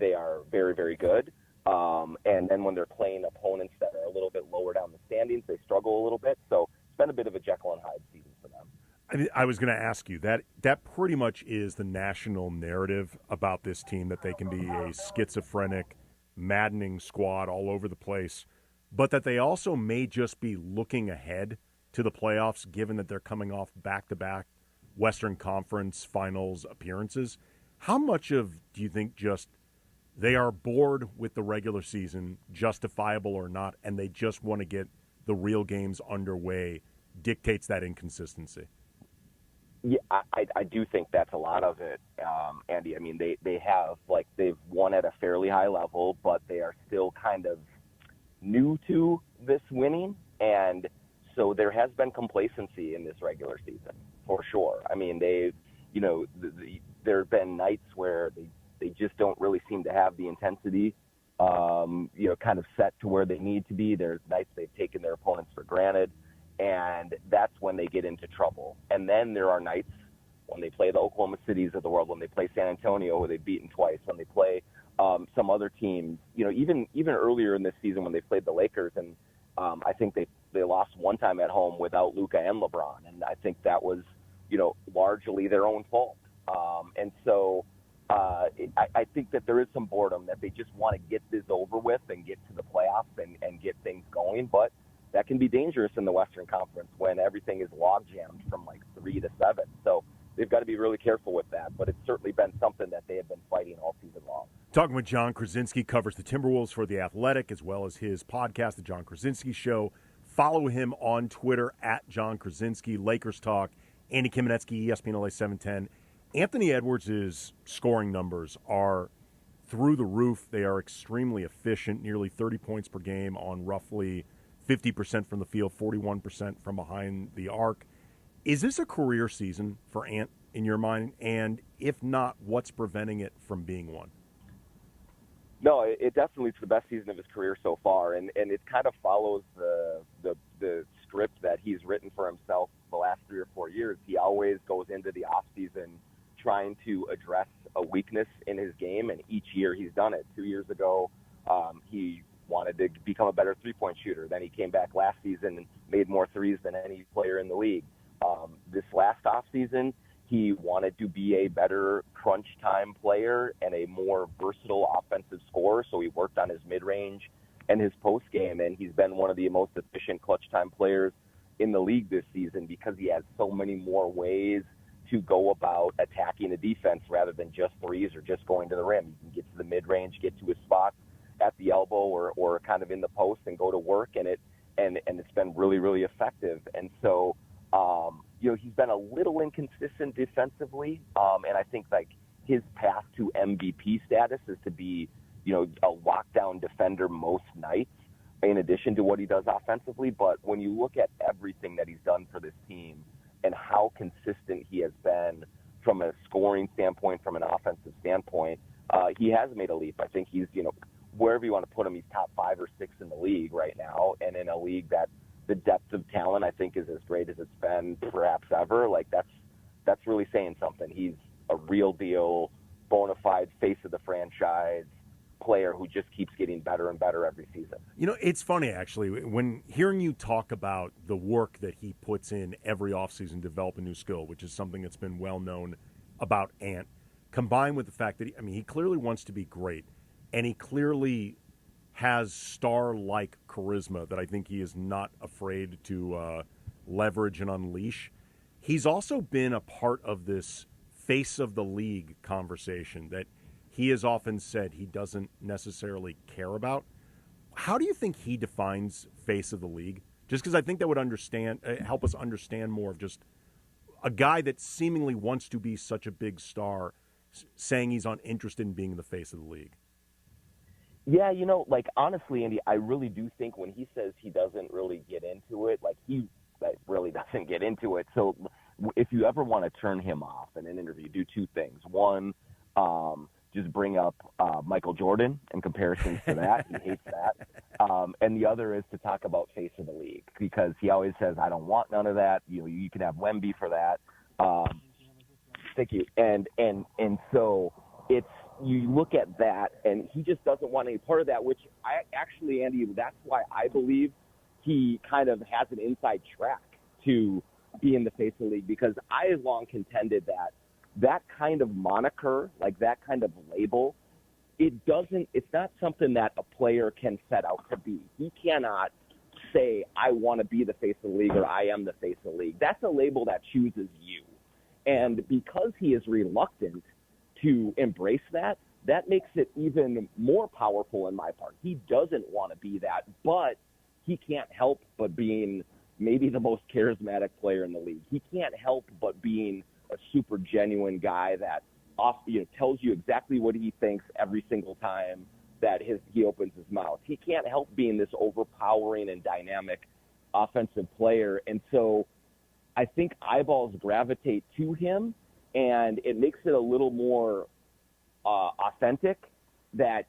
they are very, very good. And then when they're playing opponents that are a little bit lower down the standings, they struggle a little bit. So it's been a bit of a Jekyll and Hyde season I was going to ask you, that pretty much is the national narrative about this team, that they can be a schizophrenic, maddening squad all over the place, but that they also may just be looking ahead to the playoffs, given that they're coming off back-to-back Western Conference Finals appearances. How much of, do you think, just they are bored with the regular season, justifiable or not, and they just want to get the real games underway, dictates that inconsistency? Yeah, I do think that's a lot of it, Andy. I mean, they've won at a fairly high level, but they are still kind of new to this winning, and so there has been complacency in this regular season, for sure. I mean, there have been nights where they just don't really seem to have the intensity, kind of set to where they need to be. There's nights they've taken their opponents for granted, and that's when they get into trouble. And then there are nights when they play the Oklahoma Cities of the world, when they play San Antonio, who they've beaten twice, when they play some other teams, even earlier in this season when they played the Lakers, and I think they lost one time at home without Luka and LeBron, and I think that was, largely their own fault. And so I think that there is some boredom, that they just want to get this over with and get to the playoffs and get things going, but that can be dangerous in the Western Conference when everything is log-jammed from like 3 to 7. So they've got to be really careful with that, but it's certainly been something that they have been fighting all season long. Talking with John Krasinski, covers the Timberwolves for The Athletic, as well as his podcast, The John Krasinski Show. Follow him on Twitter, @John Krasinski. Lakers Talk, Andy Kamenetzky, ESPN LA 710. Anthony Edwards' scoring numbers are through the roof. They are extremely efficient, nearly 30 points per game on roughly 50% from the field, 41% from behind the arc. Is this a career season for Ant in your mind? And if not, what's preventing it from being one? No, it definitely is the best season of his career so far, and it kind of follows the script that he's written for himself the last 3 or 4 years. He always goes into the offseason trying to address a weakness in his game, and each year he's done it. 2 years ago, he wanted to become a better three-point shooter. Then he came back last season and made more threes than any player in the league. This last offseason, he wanted to be a better crunch time player and a more versatile offensive scorer, so he worked on his mid-range and his post-game, and he's been one of the most efficient clutch time players in the league this season because he has so many more ways to go about attacking the defense rather than just threes or just going to the rim. You can get to the mid-range, get to his spots at the elbow or kind of in the post and go to work, and it's been really, really effective. And so, he's been a little inconsistent defensively, and I think like his path to MVP status is to be, a lockdown defender most nights, in addition to what he does offensively. But when you look at everything that he's done for this team and how consistent he has been from a scoring standpoint, from an offensive standpoint, he has made a leap. I think he's, wherever you want to put him, he's top 5 or 6 in the league right now, and in a league that the depth of talent, I think, is as great as it's been perhaps ever. Like, that's really saying something. He's a real deal, bona fide face of the franchise player who just keeps getting better and better every season. It's funny, actually, when hearing you talk about the work that he puts in every offseason to develop a new skill, which is something that's been well known about Ant, combined with the fact that, he clearly wants to be great, and he clearly has star-like charisma that I think he is not afraid to leverage and unleash. He's also been a part of this face of the league conversation that he has often said he doesn't necessarily care about. How do you think he defines face of the league? Just because I think that would help us understand more of just a guy that seemingly wants to be such a big star saying he's uninterested in being the face of the league. Yeah, honestly, Andy, I really do think when he says he doesn't really get into it, he really doesn't get into it. So if you ever want to turn him off in an interview, do 2 things. One, just bring up Michael Jordan in comparisons to that. He hates that. And the other is to talk about face of the league because he always says, I don't want none of that. You can have Wemby for that. Thank you. And so it's, you look at that, and he just doesn't want any part of that, which I actually, Andy, that's why I believe he kind of has an inside track to being the face of the league, because I have long contended that kind of moniker, like that kind of label, it's not something that a player can set out to be. He cannot say, I want to be the face of the league or I am the face of the league. That's a label that chooses you. And because he is reluctant to embrace that, that makes it even more powerful in my part. He doesn't want to be that, but he can't help but being maybe the most charismatic player in the league. He can't help but being a super genuine guy that tells you exactly what he thinks every single time that he opens his mouth. He can't help being this overpowering and dynamic offensive player. And so I think eyeballs gravitate to him, and it makes it a little more authentic that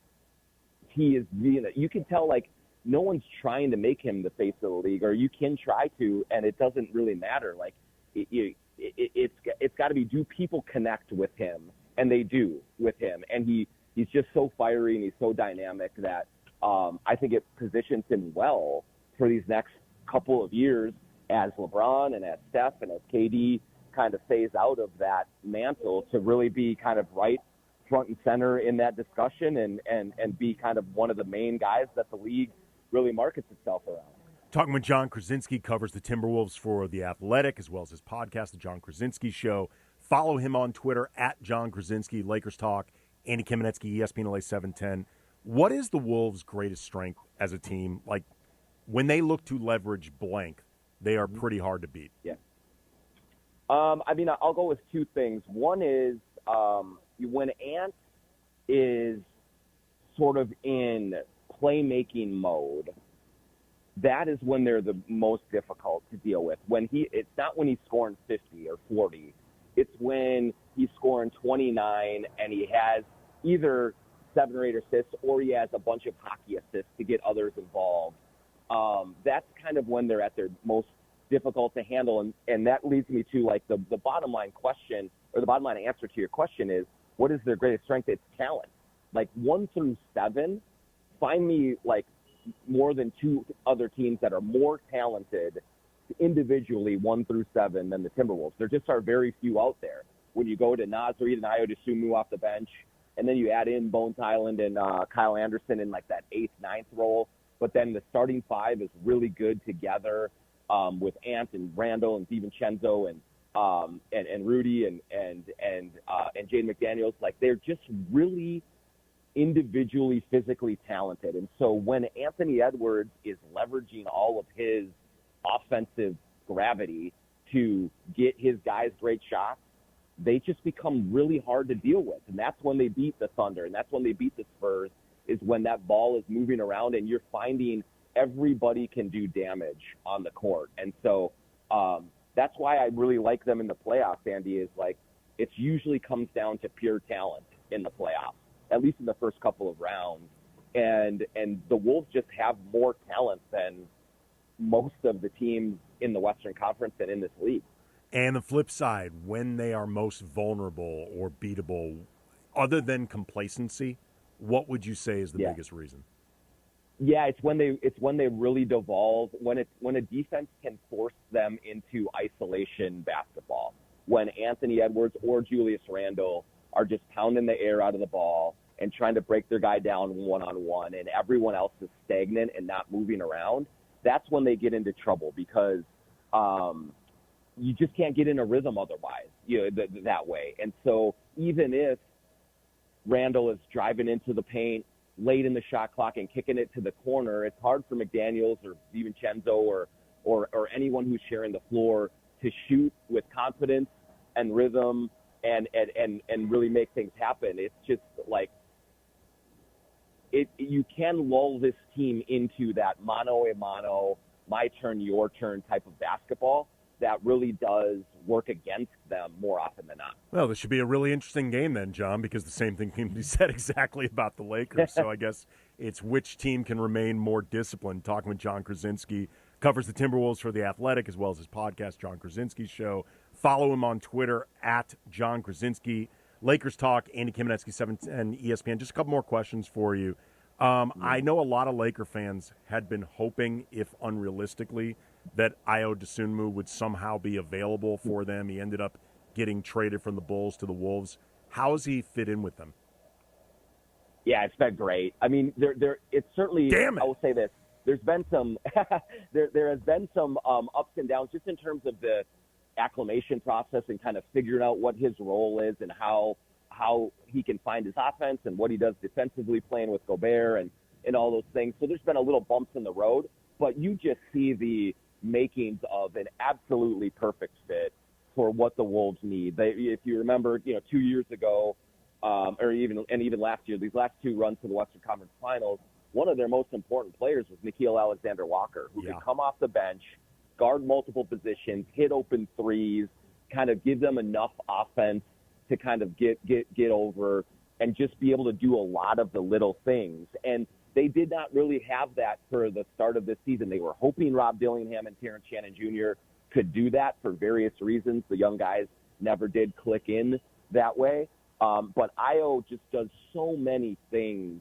he is being – you can tell, like, no one's trying to make him the face of the league, or you can try to, and it doesn't really matter. Like, it's got to be, do people connect with him? And they do with him. And he's just so fiery and he's so dynamic that I think it positions him well for these next couple of years as LeBron and as Steph and as KD kind of phase out of that mantle to really be kind of right front and center in that discussion and be kind of one of the main guys that the league really markets itself around. Talking with John Krasinski, covers the Timberwolves for The Athletic, as well as his podcast, The John Krasinski Show. Follow him on Twitter, at John Krasinski, Lakers Talk, Andy Kamenetzky, ESPN LA 710. What is the Wolves' greatest strength as a team? Like, when they look to leverage blank, they are pretty hard to beat. Yeah. I mean, I'll go with two things. One is when Ant is sort of in playmaking mode, that is when they're the most difficult to deal with. It's not when he's scoring 50 or 40. It's when he's scoring 29 and he has either 7 or 8 assists or he has a bunch of hockey assists to get others involved. That's kind of when they're at their most difficult to handle. And that leads me to, like, the bottom line question, or the bottom line answer to your question is, what is their greatest strength? It's talent. Like, 1 through 7, find me, like, more than 2 other teams that are more talented individually 1 through 7 than the Timberwolves. There just are very few out there. When you go to Naz Reid and Ayo Dosunmu off the bench, and then you add in Bones Highland and Kyle Anderson in like that 8th, 9th role, but then the starting 5 is really good together with Ant and Randall and DiVincenzo and Rudy and Jaden McDaniels. Like, they're just really individually physically talented. And so when Anthony Edwards is leveraging all of his offensive gravity to get his guys great shots, they just become really hard to deal with. And that's when they beat the Thunder, and that's when they beat the Spurs, is when that ball is moving around and you're finding everybody can do damage on the court. And so that's why I really like them in the playoffs, Andy, is like it usually comes down to pure talent in the playoffs, at least in the first couple of rounds. And the Wolves just have more talent than most of the teams in the Western Conference and in this league. And the flip side, when they are most vulnerable or beatable, other than complacency, what would you say is the biggest reason? Yeah, it's when they really devolve, when a defense can force them into isolation basketball. When Anthony Edwards or Julius Randle are just pounding the air out of the ball and trying to break their guy down one-on-one, and everyone else is stagnant and not moving around, that's when they get into trouble, because you just can't get in a rhythm otherwise, that way. And so even if Randall is driving into the paint late in the shot clock and kicking it to the corner, it's hard for McDaniels or DiVincenzo or anyone who's sharing the floor to shoot with confidence and rhythm and really make things happen. It's just like you can lull this team into that mano-a-mano, my turn, your turn type of basketball that really does work against them more often than not. Well, this should be a really interesting game then, John, because the same thing can be said exactly about the Lakers. So I guess it's which team can remain more disciplined. Talking with John Krasinski, covers the Timberwolves for The Athletic, as well as his podcast, John Krasinski Show. Follow him on Twitter, at John Krasinski. Lakers Talk, Andy Kamenetzky, 710 ESPN. Just a couple more questions for you. I know a lot of Laker fans had been hoping, if unrealistically, that Ayo Dosunmu would somehow be available for them. He ended up getting traded from the Bulls to the Wolves. How has he fit in with them? Yeah, it's been great. I mean, it's certainly. Damn it. I will say this: there's been some, there has been some ups and downs just in terms of the acclimation process and kind of figuring out what his role is and how he can find his offense and what he does defensively, playing with Gobert and all those things. So there's been a little bumps in the road, but you just see the makings of an absolutely perfect fit for what the Wolves need. If you remember, 2 years ago, or even last year, these last two runs to the Western Conference Finals, one of their most important players was Nickeil Alexander-Walker, who could come off the bench, guard multiple positions, hit open threes, kind of give them enough offense to kind of get over and just be able to do a lot of the little things. And they did not really have that for the start of this season. They were hoping Rob Dillingham and Terrence Shannon Jr. could do that for various reasons. The young guys never did click in that way. But Ayo just does so many things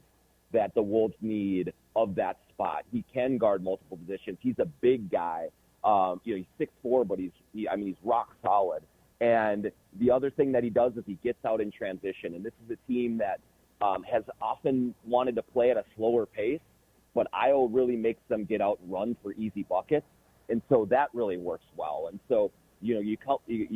that the Wolves need of that spot. He can guard multiple positions. He's a big guy. He's 6'4", but he's rock solid. And the other thing that he does is he gets out in transition. And this is a team that has often wanted to play at a slower pace, but Ayo really makes them get out and run for easy buckets. And so that really works well. And so, you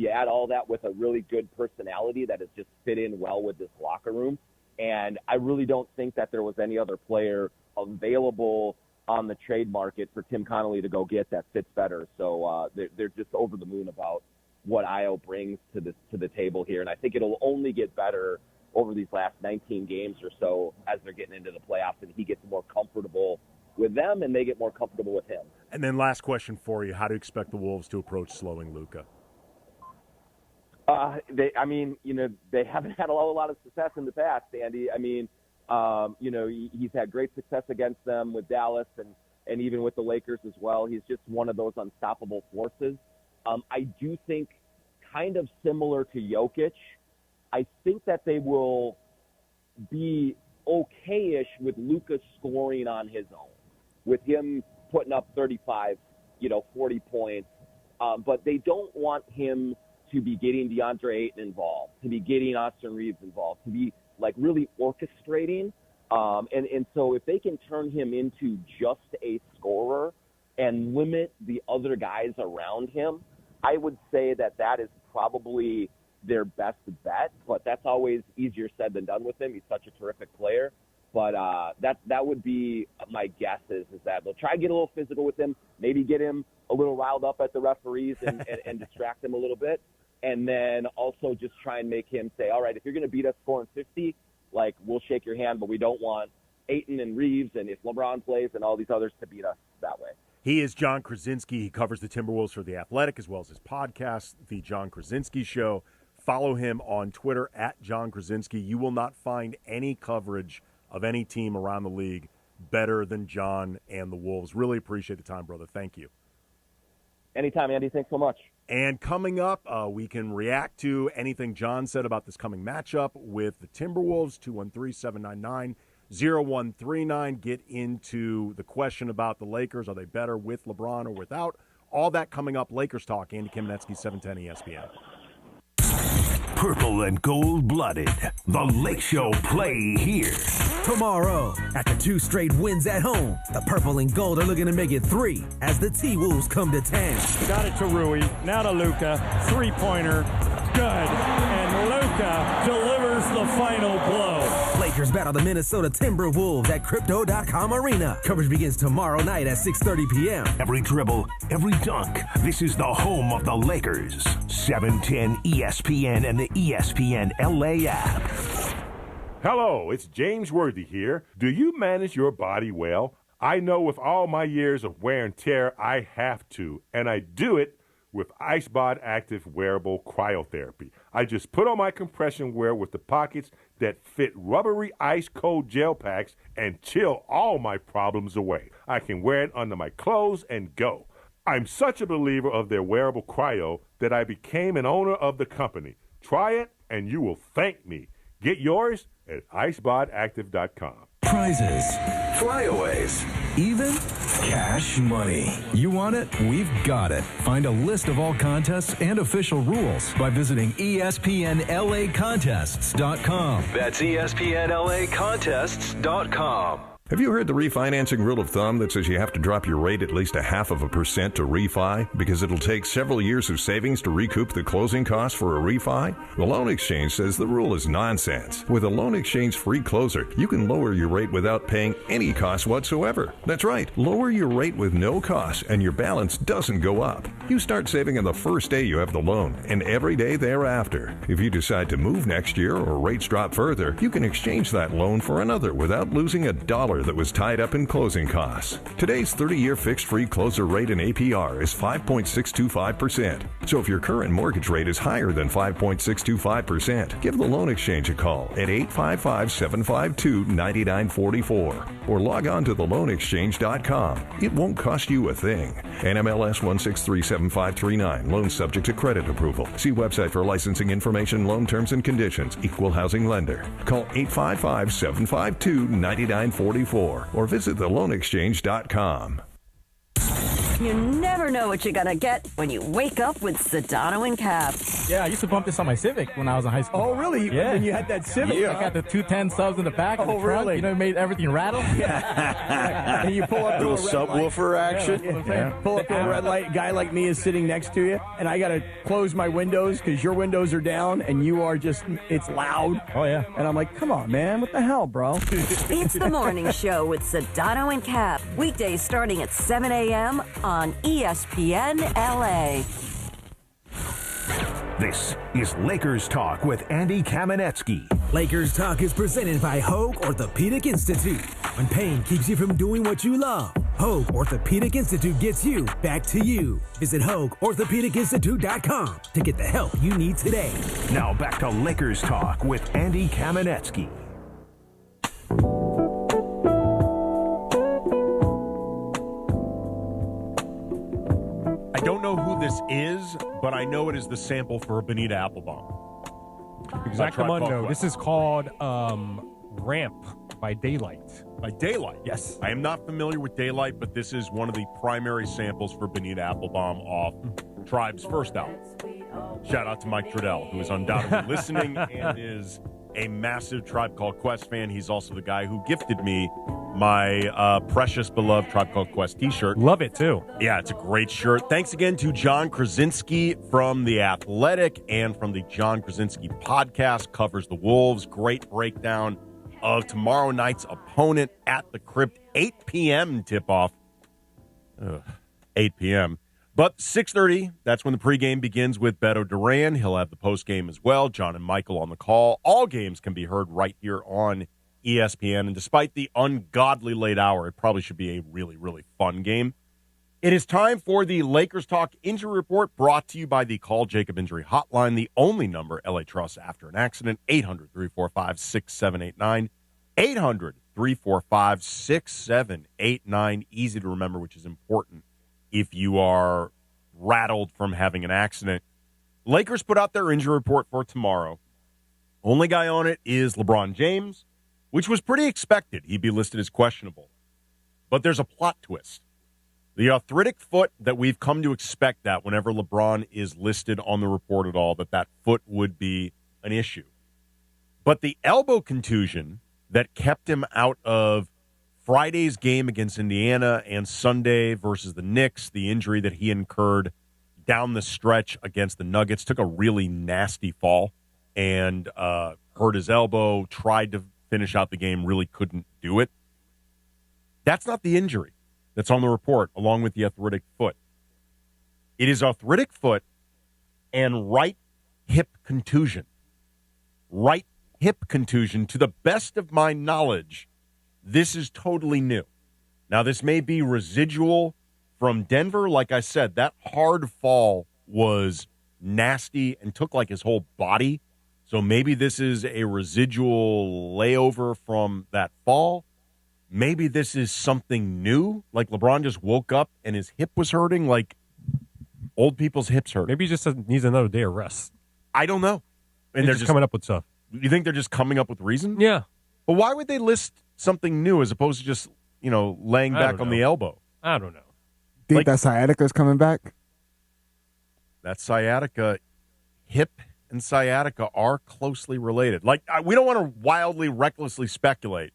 add all that with a really good personality that has just fit in well with this locker room. And I really don't think that there was any other player available on the trade market for Tim Connolly to go get that fits better. So they're just over the moon about what Ayo brings to the table here. And I think it'll only get better over these last 19 games or so as they're getting into the playoffs and he gets more comfortable with them and they get more comfortable with him. And then last question for you, how do you expect the Wolves to approach slowing Luka? They haven't had a lot of success in the past, Andy. I mean, he's had great success against them with Dallas and even with the Lakers as well. He's just one of those unstoppable forces. I do think kind of similar to Jokic, I think that they will be okay-ish with Luka scoring on his own, with him putting up 35, 40 points. But they don't want him to be getting DeAndre Ayton involved, to be getting Austin Reeves involved, to be like really orchestrating. And so if they can turn him into just a scorer and limit the other guys around him, I would say that is probably their best bet, but that's always easier said than done with him. He's such a terrific player. But that would be my guess is that they'll try to get a little physical with him, maybe get him a little riled up at the referees and distract him a little bit. And then also just try and make him say, all right, if you're going to beat us scoring 50, like we'll shake your hand, but we don't want Ayton and Reeves and if LeBron plays and all these others to beat us that way. He is John Krasinski. He covers the Timberwolves for The Athletic as well as his podcast, The John Krasinski Show. Follow him on Twitter at John Krasinski. You will not find any coverage of any team around the league better than John and the Wolves. Really appreciate the time, brother. Thank you. Anytime, Andy. Thanks so much. And coming up, we can react to anything John said about this coming matchup with the Timberwolves, 213-799-0139. Get into the question about the Lakers. Are they better with LeBron or without? All that coming up. Lakers talk. Andy Kamenetzky, 710 ESPN. Purple and gold-blooded. The Lake Show play here. Tomorrow, after 2 straight wins at home, the Purple and Gold are looking to make it 3 as the TWolves come to town. Got it to Rui, now to Luka, three-pointer, good, and Luka delivers the final blow. Lakers battle the Minnesota Timberwolves at Crypto.com Arena. Coverage begins tomorrow night at 6:30 p.m. Every dribble, every dunk. This is the home of the Lakers. 710 ESPN and the ESPN LA app. Hello, it's James Worthy here. Do you manage your body well? I know with all my years of wear and tear, I have to, and I do it with IceBod Active Wearable Cryotherapy. I just put on my compression wear with the pockets that fit rubbery ice-cold gel packs and chill all my problems away. I can wear it under my clothes and go. I'm such a believer of their wearable cryo that I became an owner of the company. Try it and you will thank me. Get yours at icebodactive.com. Prizes, flyaways, even Cash money. You want it? We've got it. Find a list of all contests and official rules by visiting ESPNLAcontests.com. That's ESPNLAcontests.com. Have you heard the refinancing rule of thumb that says you have to drop your rate at least 0.5% to refi because it'll take several years of savings to recoup the closing costs for a refi? The Loan Exchange says the rule is nonsense. With a Loan Exchange free closer, you can lower your rate without paying any cost whatsoever. That's right, lower your rate with no cost and your balance doesn't go up. You start saving on the first day you have the loan and every day thereafter. If you decide to move next year or rates drop further, you can exchange that loan for another without losing a dollar that was tied up in closing costs. Today's 30-year fixed-free closer rate in APR is 5.625%. So if your current mortgage rate is higher than 5.625%, give the Loan Exchange a call at 855-752-9944 or log on to theloanexchange.com. It won't cost you a thing. NMLS 1637539. Loan subject to credit approval. See website for licensing information, loan terms and conditions. Equal housing lender. Call 855-752-9944 or visit theloanexchange.com. You never know what you're going to get when you wake up with Sedano and Cap. Yeah, I used to bump this on my Civic when I was in high school. Oh, really? Yeah. When you had that Civic? Yeah. I got the 210 subs in the back of the trunk. Really? You know, it made everything rattle. Yeah. And you pull up to little subwoofer action. Yeah. Pull up to a red light. Guy like me is sitting next to you, and I got to close my windows because your windows are down, and you are just, it's loud. Oh, yeah. And I'm like, come on, man. What the hell, bro? It's the morning show with Sedano and Cap. Weekdays starting at 7 a.m. on ESPN LA. This is Lakers Talk with Andy Kamenetzky. Lakers Talk is presented by Hoag Orthopedic Institute. When pain keeps you from doing what you love, Hoag Orthopedic Institute gets you back to you. Visit HoagOrthopedicInstitute.com to get the help you need today. Now back to Lakers Talk with Andy Kamenetzky. I don't know who this is, but I know it is the sample for Bonita Applebaum. Exactamundo. This is called Ramp by Daylight. By Daylight? Yes. I am not familiar with Daylight, but this is one of the primary samples for Bonita Applebaum off Tribe's first album. Shout out to Mike Trudell, who is undoubtedly listening and is a massive Tribe Called Quest fan. He's also the guy who gifted me my precious beloved Tribe Called Quest t-shirt. Love it, too. Yeah, it's a great shirt. Thanks again to John Krasinski from The Athletic and from the John Krasinski podcast, Covers the Wolves. Great breakdown of tomorrow night's opponent at the Crypt. 8 p.m. tip-off. 8 p.m. But 6:30, that's when the pregame begins with Beto Duran. He'll have the postgame as well. John and Michael on the call. All games can be heard right here on ESPN. And despite the ungodly late hour, it probably should be a really, really fun game. It is time for the Lakers Talk Injury Report, brought to you by the Call Jacob Injury Hotline, the only number LA trusts after an accident, 800-345-6789. 800-345-6789. Easy to remember, which is important if you are rattled from having an accident. Lakers put out their injury report for tomorrow. Only guy on it is LeBron James, which was pretty expected. He'd be listed as questionable. But there's a plot twist. The arthritic foot that we've come to expect that whenever LeBron is listed on the report at all, that foot would be an issue. But the elbow contusion that kept him out of Friday's game against Indiana and Sunday versus the Knicks, the injury that he incurred down the stretch against the Nuggets, took a really nasty fall and hurt his elbow, tried to finish out the game, really couldn't do it. That's not the injury that's on the report, along with the arthritic foot. It is arthritic foot and right hip contusion. Right hip contusion, to the best of my knowledge. This is totally new. Now, this may be residual from Denver. Like I said, that hard fall was nasty and took like his whole body. So maybe this is a residual layover from that fall. Maybe this is something new. Like LeBron just woke up and his hip was hurting, like old people's hips hurt. Maybe he just needs another day of rest. I don't know. And they're just coming up with stuff. You think they're just coming up with reasons? Yeah. But why would they list something new as opposed to just, laying back on the elbow? I don't know. Think that sciatica is coming back? That sciatica, hip and sciatica are closely related. Like, we don't want to wildly, recklessly speculate,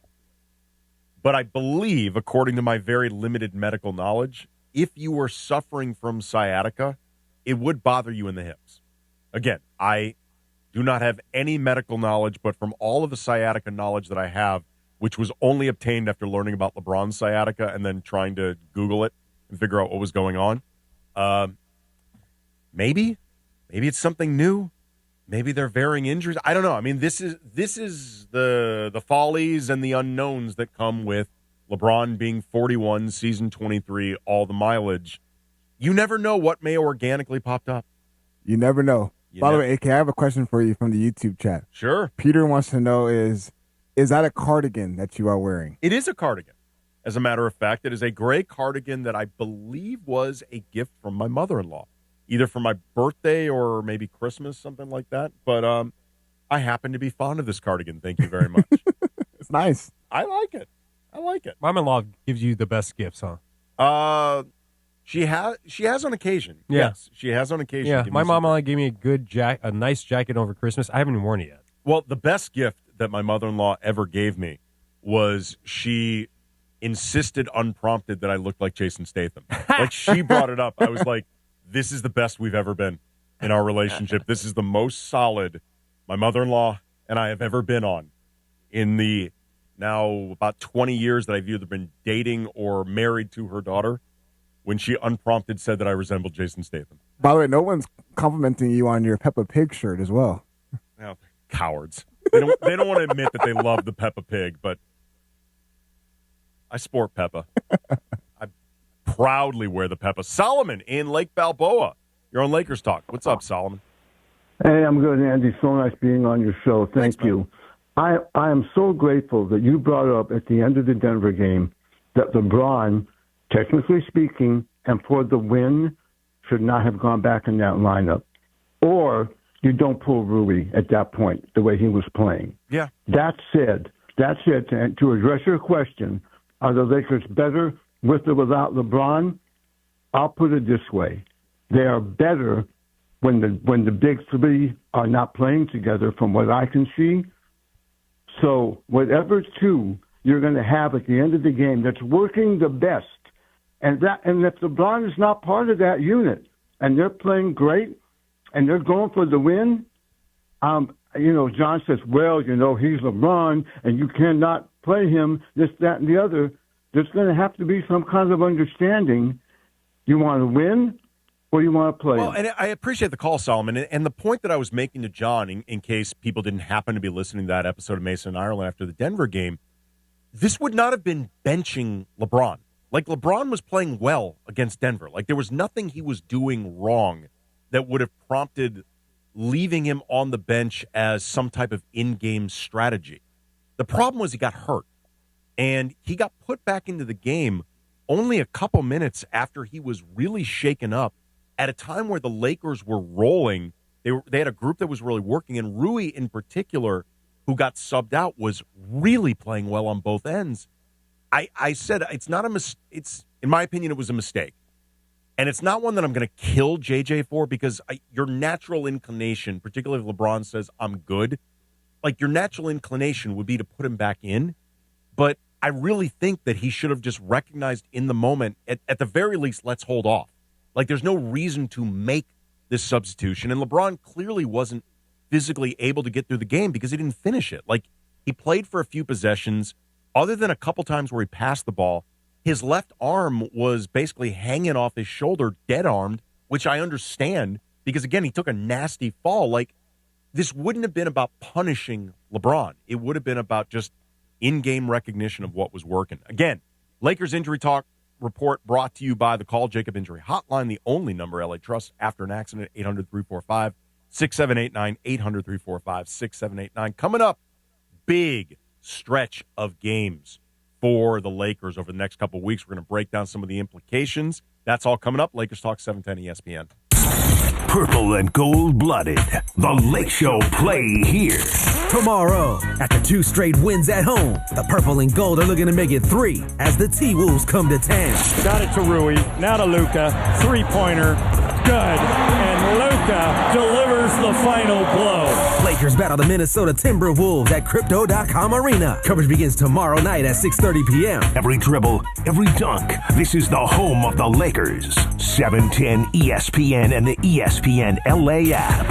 but I believe, according to my very limited medical knowledge, if you were suffering from sciatica, it would bother you in the hips. Again, I do not have any medical knowledge, but from all of the sciatica knowledge that I have, which was only obtained after learning about LeBron's sciatica and then trying to Google it and figure out what was going on, maybe it's something new. Maybe they're varying injuries. I don't know. I mean, this is the follies and the unknowns that come with LeBron being 41, season 23, all the mileage. You never know what may organically popped up. You never know. By the way, AK, I have a question for you from the YouTube chat. Sure. Peter wants to know is that a cardigan that you are wearing? It is a cardigan. As a matter of fact, it is a gray cardigan that I believe was a gift from my mother-in-law, either for my birthday or maybe Christmas, something like that. But I happen to be fond of this cardigan. Thank you very much. It's nice. I like it. Mom-in-law gives you the best gifts, huh? She has on occasion. Yeah. Yes, she has on occasion. Yeah, my mom-in-law gave me a nice jacket over Christmas. I haven't even worn it yet. Well, the best gift that my mother-in-law ever gave me was she insisted unprompted that I looked like Jason Statham. Like, she brought it up. I was like, this is the best we've ever been in our relationship. This is the most solid my mother-in-law and I have ever been on in the now about 20 years that I've either been dating or married to her daughter, when she unprompted said that I resembled Jason Statham. By the way, no one's complimenting you on your Peppa Pig shirt as well. Oh, cowards. They don't want to admit that they love the Peppa Pig, but I sport Peppa. I proudly wear the Peppa. Solomon in Lake Balboa. You're on Lakers Talk. What's up, Solomon? Hey, I'm good, Andy. So nice being on your show. Thank you. I am so grateful that you brought up at the end of the Denver game that LeBron, technically speaking, and for the win, should not have gone back in that lineup. Or you don't pull Rui at that point, the way he was playing. Yeah. That said, to address your question, are the Lakers better with or without LeBron? I'll put it this way. They are better when the big three are not playing together, from what I can see. So whatever two you're going to have at the end of the game that's working the best, and if LeBron is not part of that unit and they're playing great and they're going for the win, John says, well, he's LeBron and you cannot play him, this, that, and the other. There's going to have to be some kind of understanding. You want to win or you want to play? Well, and I appreciate the call, Solomon. And the point that I was making to John, in case people didn't happen to be listening to that episode of Mason and Ireland after the Denver game, this would not have been benching LeBron. Like, LeBron was playing well against Denver. Like, there was nothing he was doing wrong that would have prompted leaving him on the bench as some type of in-game strategy. The problem was he got hurt. And he got put back into the game only a couple minutes after he was really shaken up at a time where the Lakers were rolling. They had a group that was really working, and Rui in particular, who got subbed out, was really playing well on both ends. I said it's not it's in my opinion, it was a mistake. And it's not one that I'm going to kill JJ for, because your natural inclination, particularly if LeBron says I'm good, like, your natural inclination would be to put him back in. But I really think that he should have just recognized in the moment, at the very least, let's hold off. Like, there's no reason to make this substitution. And LeBron clearly wasn't physically able to get through the game because he didn't finish it. Like, he played for a few possessions. Other than a couple times where he passed the ball, his left arm was basically hanging off his shoulder, dead-armed, which I understand because, again, he took a nasty fall. Like, this wouldn't have been about punishing LeBron. It would have been about just in-game recognition of what was working. Again, Lakers Injury Talk report brought to you by the Call Jacob Injury Hotline, the only number LA trusts after an accident, 800-345-6789, 800-345-6789. Coming up, big stretch of games for the Lakers over the next couple of weeks. We're going to break down some of the implications. That's all coming up. Lakers Talk 710 ESPN. Purple and gold-blooded. The Lake Show play here. Tomorrow, after 2 straight wins at home, the purple and gold are looking to make it 3 as the T-Wolves come to town. Got it to Rui, now to Luka, 3-pointer, good, and Luka delivers the final blow. Lakers battle the Minnesota Timberwolves at Crypto.com Arena. Coverage begins tomorrow night at 6:30 p.m. Every dribble, every dunk. This is the home of the Lakers. 710 ESPN and the ESPN LA app.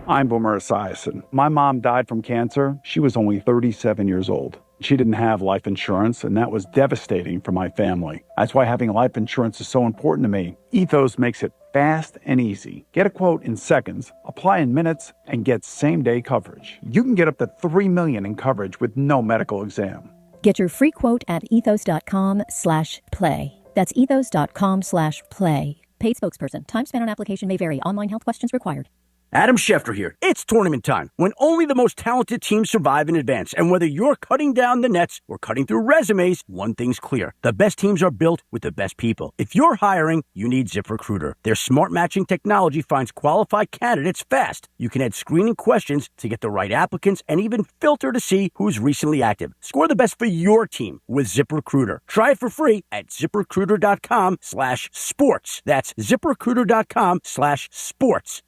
I'm Boomer Esiason. My mom died from cancer. She was only 37 years old. She didn't have life insurance, and that was devastating for my family. That's why having life insurance is so important to me. Ethos makes it fast and easy. Get a quote in seconds, apply in minutes, and get same-day coverage. You can get up to $3 million in coverage with no medical exam. Get your free quote at ethos.com/play. That's ethos.com/play. Paid spokesperson. Time spent on application may vary. Online health questions required. Adam Schefter here. It's tournament time, when only the most talented teams survive in advance. And whether you're cutting down the nets or cutting through resumes, one thing's clear. The best teams are built with the best people. If you're hiring, you need ZipRecruiter. Their smart matching technology finds qualified candidates fast. You can add screening questions to get the right applicants and even filter to see who's recently active. Score the best for your team with ZipRecruiter. Try it for free at ZipRecruiter.com/sports. That's ZipRecruiter.com/sports.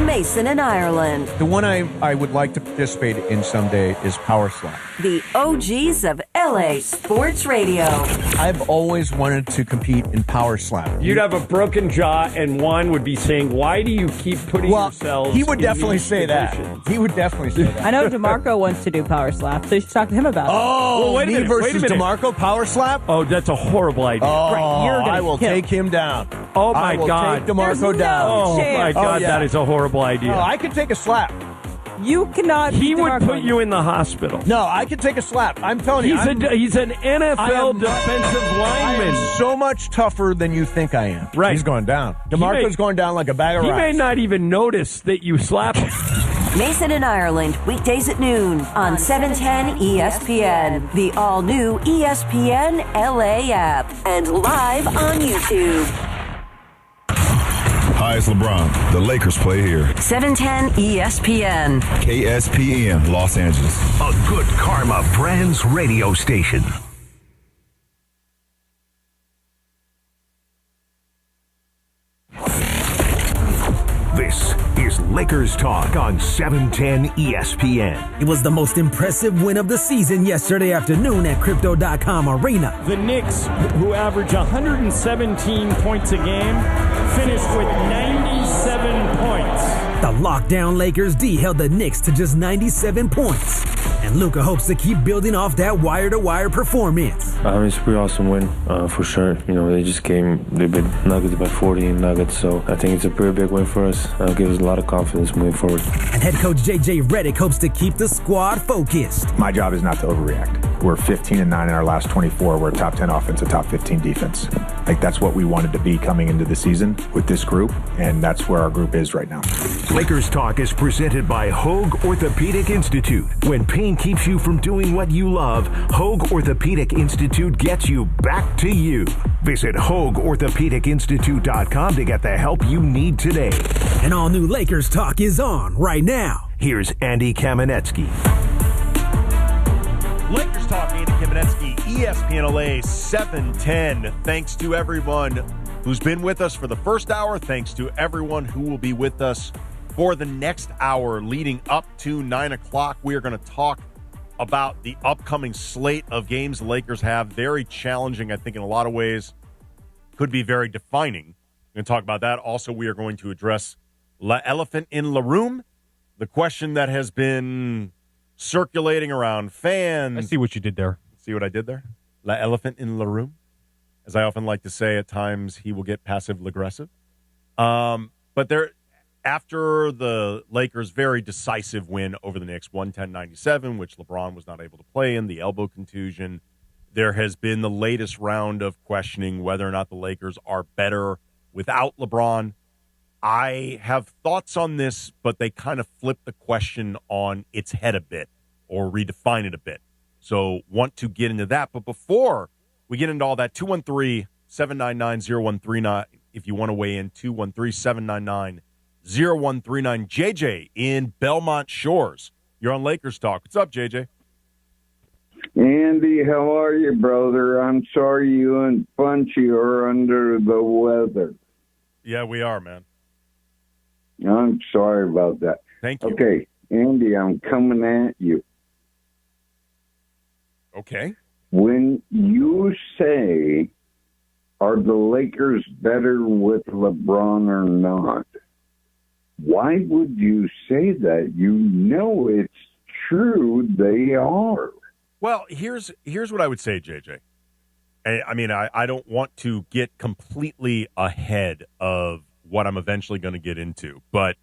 Mason in Ireland. The one I would like to participate in someday is Power Slap. The OGs of LA Sports Radio. I've always wanted to compete in Power Slap. You'd have a broken jaw, and Juan would be saying, "Why do you keep putting yourselves?" He would in definitely these say positions? that. He would definitely say that. I know DeMarco wants to do Power Slap, so you should talk to him about it. Oh, well, wait a minute, versus DeMarco Power Slap? Oh, that's a horrible idea. Oh, Right, I will take him down. Oh, my I will God. take DeMarco down. Oh, my God, yeah. that is a horrible idea. Oh, I could take a slap. You cannot. He beat would DeMarco. put you in the hospital. No, I could take a slap. I'm telling you. He's an NFL defensive lineman. I am so much tougher than you think I am. Right. He's going down. DeMarco's going down like a bag of He rocks. may not even notice that you slap him. Mason in Ireland, weekdays at noon on 710 ESPN, the all-new ESPN LA app, and live on YouTube. Hi, it's LeBron. The Lakers play here. 710 ESPN. KSPN, Los Angeles. A Good Karma Brands radio station. This is Lakers Talk on 710 ESPN. It was the most impressive win of the season yesterday afternoon at Crypto.com Arena. The Knicks, who average 117 points a game, finished with 97 points. The lockdown Lakers D held the Knicks to just 97 points. And Luka hopes to keep building off that wire-to-wire performance. It's a pretty awesome win, for sure. They just they beat Nuggets by 40 in Nuggets, so I think it's a pretty big win for us. It gives us a lot of confidence moving forward. And head coach JJ Redick hopes to keep the squad focused. My job is not to overreact. We're 15-9 in our last 24. We're a top 10 offense, a top 15 defense. That's what we wanted to be coming into the season with this group, and that's where our group is right now. Lakers Talk is presented by Hoag Orthopedic Institute. When pain keeps you from doing what you love, Hoag Orthopedic Institute gets you back to you. Visit HoagOrthopedicInstitute.com to get the help you need today. And all new Lakers Talk is on right now. Here's Andy Kamenetzky. Lakers Talk, Andy Kamenetzky, ESPN LA 710. Thanks to everyone who's been with us for the first hour. Thanks to everyone who will be with us for the next hour leading up to 9 o'clock. We are going to talk about the upcoming slate of games the Lakers have. Very challenging, I think, in a lot of ways. Could be very defining. We're going to talk about that. Also, we are going to address the elephant in the room, the question that has been circulating around fans. I see what you did there. See what I did there? La elephant in the room. As I often like to say, at times he will get passive-aggressive. But after the Lakers' very decisive win over the Knicks, 110-97, which LeBron was not able to play in, the elbow contusion, there has been the latest round of questioning whether or not the Lakers are better without LeBron. I have thoughts on this, but they kind of flip the question on its head a bit or redefine it a bit. So want to get into that. But before we get into all that, 213-799-0139, if you want to weigh in, 213-799-0139. 0139. JJ in Belmont Shores. You're on Lakers Talk. What's up, JJ? Andy, how are you, brother? I'm sorry you and Punchy are under the weather. Yeah, we are, man. I'm sorry about that. Thank you. Okay, Andy, I'm coming at you. Okay. When you say, are the Lakers better with LeBron or not? Why would you say that? You know it's true they are. Well, here's what I would say, JJ. I mean, I don't want to get completely ahead of what I'm eventually going to get into, but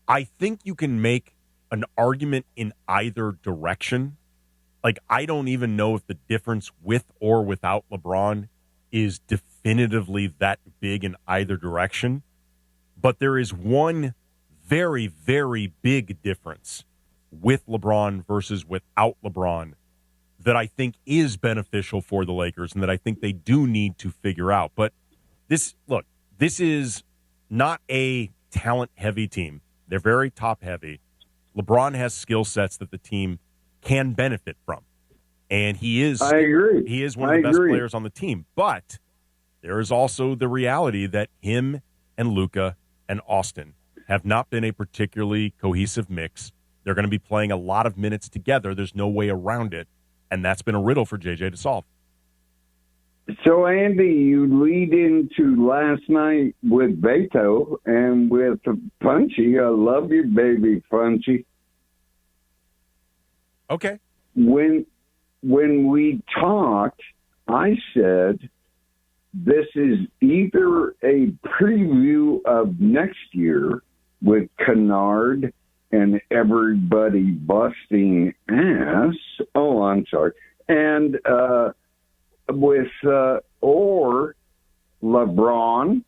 I think you can make an argument in either direction. Like, I don't even know if the difference with or without LeBron is definitively that big in either direction. But there is one very, very big difference with LeBron versus without LeBron that I think is beneficial for the Lakers and that I think they do need to figure out. But this is not a talent-heavy team. They're very top-heavy. LeBron has skill sets that the team can benefit from. And he is I agree. He is one of the best players on the team. But there is also the reality that him and Luka and Austin have not been a particularly cohesive mix. They're going to be playing a lot of minutes together. There's no way around it. And that's been a riddle for JJ to solve. So, Andy, you lead into last night with Beto and with Punchy. I love you, baby, Punchy. Okay. When we talked, I said this is either a preview of next year with Kennard and everybody busting ass. Oh, I'm sorry. And or LeBron,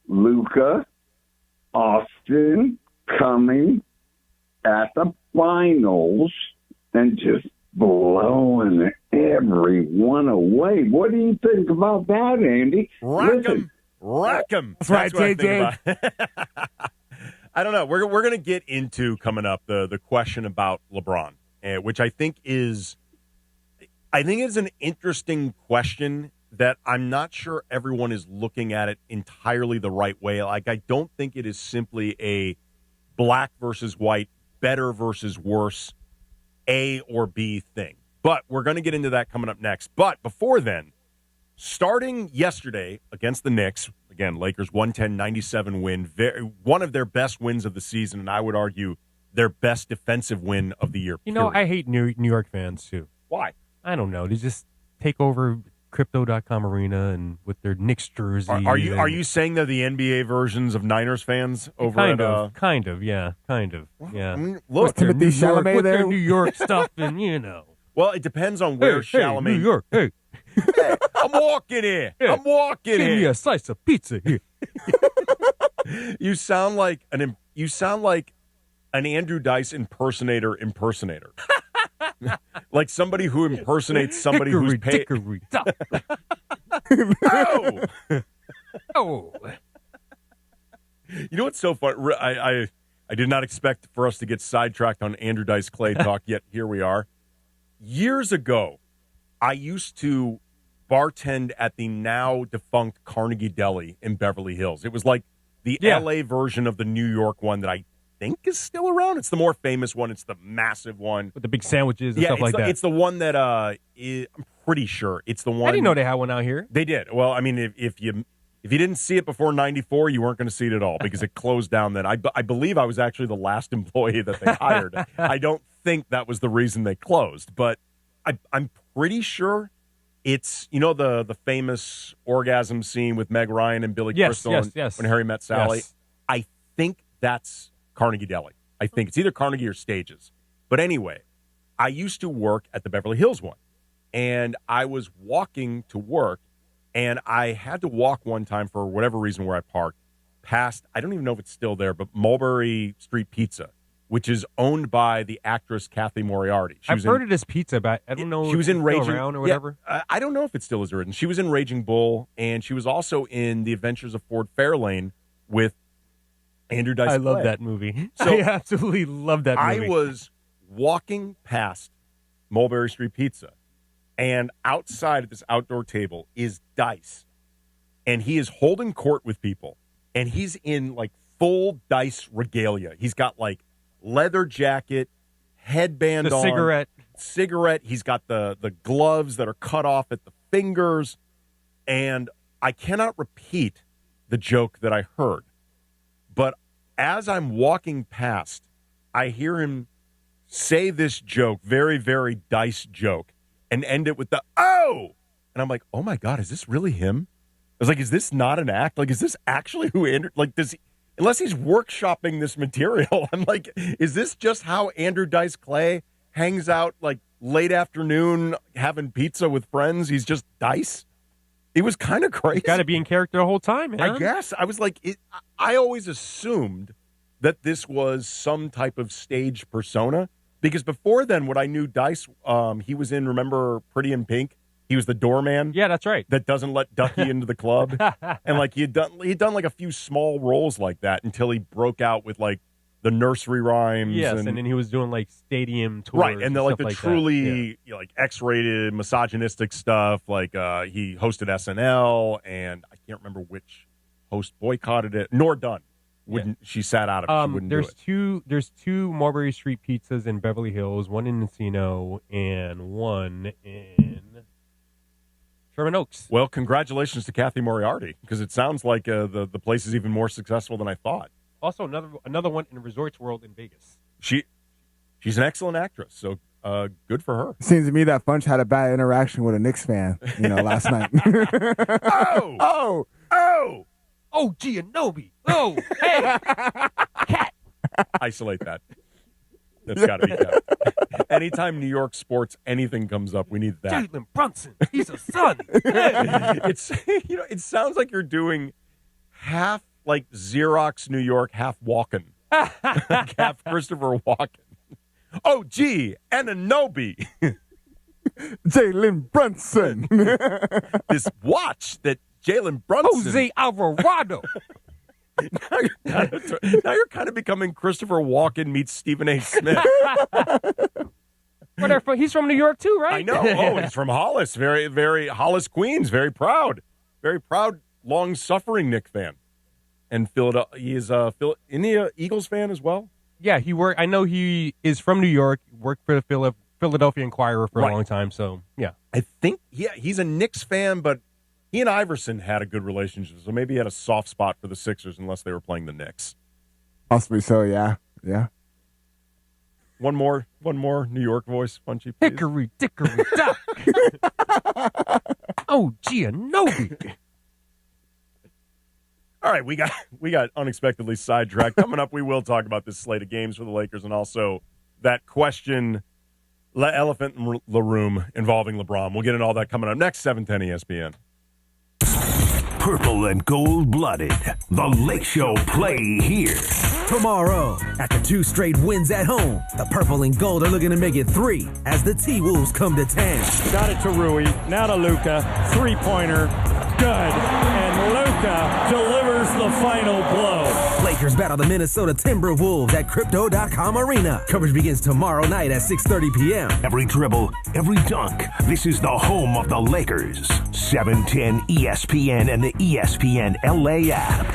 Luka, Austin coming at the finals and just blowing everyone away. What do you think about that, Andy? Rock 'em. That's right, JJ. I don't know. We're going to get into coming up the question about LeBron, which I think is an interesting question that I'm not sure everyone is looking at it entirely the right way. Like, I don't think it is simply a black versus white, better versus worse, A or B thing. But we're going to get into that coming up next. But before then, starting yesterday against the Knicks, again, Lakers 110-97 win, one of their best wins of the season, and I would argue their best defensive win of the year. You know, I hate New York fans, too. Why? I don't know. They just take over Crypto.com Arena and with their Knicks jersey. Are you saying they're the NBA versions of Niners fans over kind at of, kind of, yeah. I mean, look, Timothy Chalamet with there? their New York stuff, and you know. Well, it depends on where Chalamet. New York, hey, I'm walking here. Yeah. I'm walking give here. me a slice of pizza here. You sound like an Andrew Dice impersonator. Like somebody who impersonates somebody who's paid. Oh. You know what's so fun? I did not expect for us to get sidetracked on Andrew Dice Clay talk, yet here we are. Years ago, I used to bartend at the now defunct Carnegie Deli in Beverly Hills. It was like the L.A. version of the New York one that I think is still around. It's the more famous one. It's the massive one. With the big sandwiches and stuff like that. It's the one that I'm pretty sure it's the one. I didn't know they had one out here. They did. Well, I mean, if you didn't see it before 94, you weren't going to see it at all because it closed down then. I believe I was actually the last employee that they hired. I don't think that was the reason they closed, but I'm pretty sure it's, you know, the famous orgasm scene with Meg Ryan and Billy Crystal when Harry Met Sally. Yes. I think that's Carnegie Deli. I think it's either Carnegie or Stages. But anyway, I used to work at the Beverly Hills one, and I was walking to work, and I had to walk one time for whatever reason where I parked past, I don't even know if it's still there, but Mulberry Street Pizza, which is owned by the actress Kathy Moriarty. I've heard of this pizza, but I don't know she was in Raging around or whatever. Yeah, I don't know if it still is written. She was in Raging Bull, and she was also in The Adventures of Ford Fairlane with Andrew Dice I love Clay. that movie. So I absolutely love that movie. I was walking past Mulberry Street Pizza, and outside at this outdoor table is Dice, and he is holding court with people, and he's in like full Dice regalia. He's got like leather jacket, headband the on, cigarette. He's got the gloves that are cut off at the fingers, and I cannot repeat the joke that I heard. But as I'm walking past, I hear him say this joke, very, very Dice joke, and end it with the, oh! And I'm like, oh my God, is this really him? I was like, is this not an act? Like, is this actually who Andrew, like, does he, unless he's workshopping this material, I'm like, is this just how Andrew Dice Clay hangs out, like, late afternoon having pizza with friends? He's just Dice? It was kind of crazy. Got to be in character the whole time, man. I guess. I was like, I always assumed that this was some type of stage persona, because before then, what I knew Dice, he was in, remember Pretty in Pink? He was the doorman. Yeah, that's right. That doesn't let Ducky into the club. And like he'd done like a few small roles like that until he broke out with like the nursery rhymes. Yes, and then he was doing like stadium tours. Right, and they're like the like truly like X-rated misogynistic stuff. Like he hosted SNL, and I can't remember which host boycotted it. Nor Dunn wouldn't. She sat out of it. She wouldn't do it. There's two Mulberry Street pizzas in Beverly Hills, one in Encino and one in Sherman Oaks. Well, congratulations to Kathy Moriarty, because it sounds like the place is even more successful than I thought. Also, another one in Resorts World in Vegas. She's an excellent actress, so good for her. Seems to me that Funch had a bad interaction with a Knicks fan, last night. Oh, Giannobi. Oh, hey, cat. Isolate that. That's got to be kept. Anytime New York sports anything comes up, we need that. Jalen Brunson. He's a son. It sounds like you're doing half like Xerox New York, half Walken. Like half Christopher Walken. Oh, gee, Ananobi. Jalen Brunson. This watch that Jalen Brunson. Jose Alvarado. Now you're kind of becoming Christopher Walken meets Stephen A. Smith. He's from New York too, right? I know. Oh, he's from Hollis. Very, very Hollis, Queens. Very proud, long-suffering Knicks fan. And Philadelphia, he is an Eagles fan as well. Yeah, I know he is from New York. Worked for the Philadelphia Inquirer for a long time. So yeah, I think he's a Knicks fan, but he and Iverson had a good relationship, so maybe he had a soft spot for the Sixers, unless they were playing the Knicks. Possibly so. Yeah. One more New York voice, Punchy, please. Hickory dickory dock. Oh, Giannobi. All right, we got unexpectedly sidetracked. Coming up, we will talk about this slate of games for the Lakers, and also that question, elephant in the room involving LeBron. We'll get into all that coming up next. 710 ESPN. Purple and gold-blooded. The Lake Show play here. Tomorrow, after 2 straight wins at home, the Purple and Gold are looking to make it 3 as the TWolves come to town. Got it to Rui, now to Luka, three-pointer, good, and Luka delivers the final blow. Lakers battle the Minnesota Timberwolves at Crypto.com Arena. Coverage begins tomorrow night at 6:30 p.m. Every dribble, every dunk. This is the home of the Lakers. 710 ESPN and the ESPN LA app.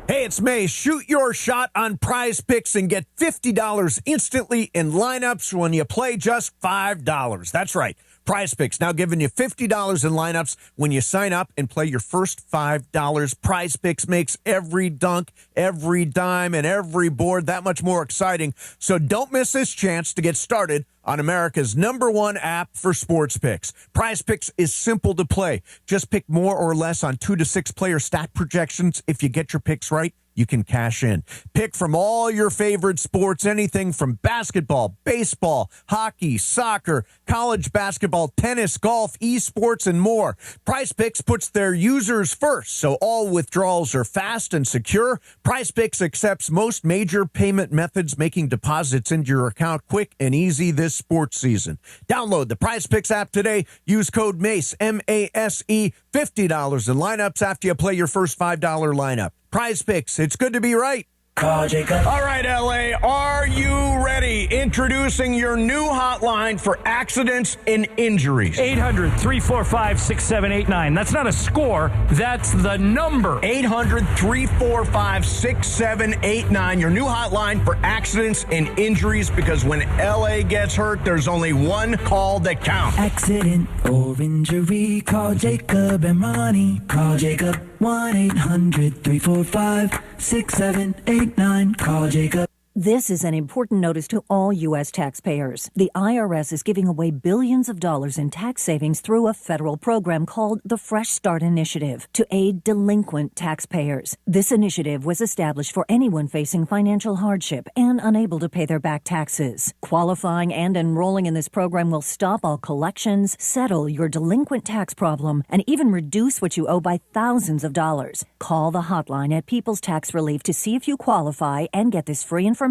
Hey, it's May. Shoot your shot on Prize Picks and get $50 instantly in lineups when you play just $5. That's right. Prize Picks now giving you $50 in lineups when you sign up and play your first $5. Prize Picks makes every dunk, every dime, and every board that much more exciting. So don't miss this chance to get started on America's #1 app for sports picks. Prize Picks is simple to play. Just pick more or less on 2 to 6 player stat projections. If you get your picks right, you can cash in. Pick from all your favorite sports, anything from basketball, baseball, hockey, soccer, college basketball, tennis, golf, esports, and more. Prize Picks puts their users first, so all withdrawals are fast and secure. Prize Picks accepts most major payment methods, making deposits into your account quick and easy this sports season. Download the Prize Picks app today. Use code MACE, M-A-S-E, $50 in lineups after you play your first $5 lineup. Prize Picks. It's good to be right. Call Jacob. All right, LA, are you ready? Introducing your new hotline for accidents and injuries. 800-345-6789. That's not a score. That's the number. 800-345-6789. Your new hotline for accidents and injuries, because when LA gets hurt, there's only one call that counts. Accident or injury. Call Jacob and Ronnie. Call Jacob. 1-800-345-6789. Call Jacob. This is an important notice to all U.S. taxpayers. The IRS is giving away billions of dollars in tax savings through a federal program called the Fresh Start Initiative to aid delinquent taxpayers. This initiative was established for anyone facing financial hardship and unable to pay their back taxes. Qualifying and enrolling in this program will stop all collections, settle your delinquent tax problem, and even reduce what you owe by thousands of dollars. Call the hotline at People's Tax Relief to see if you qualify and get this free information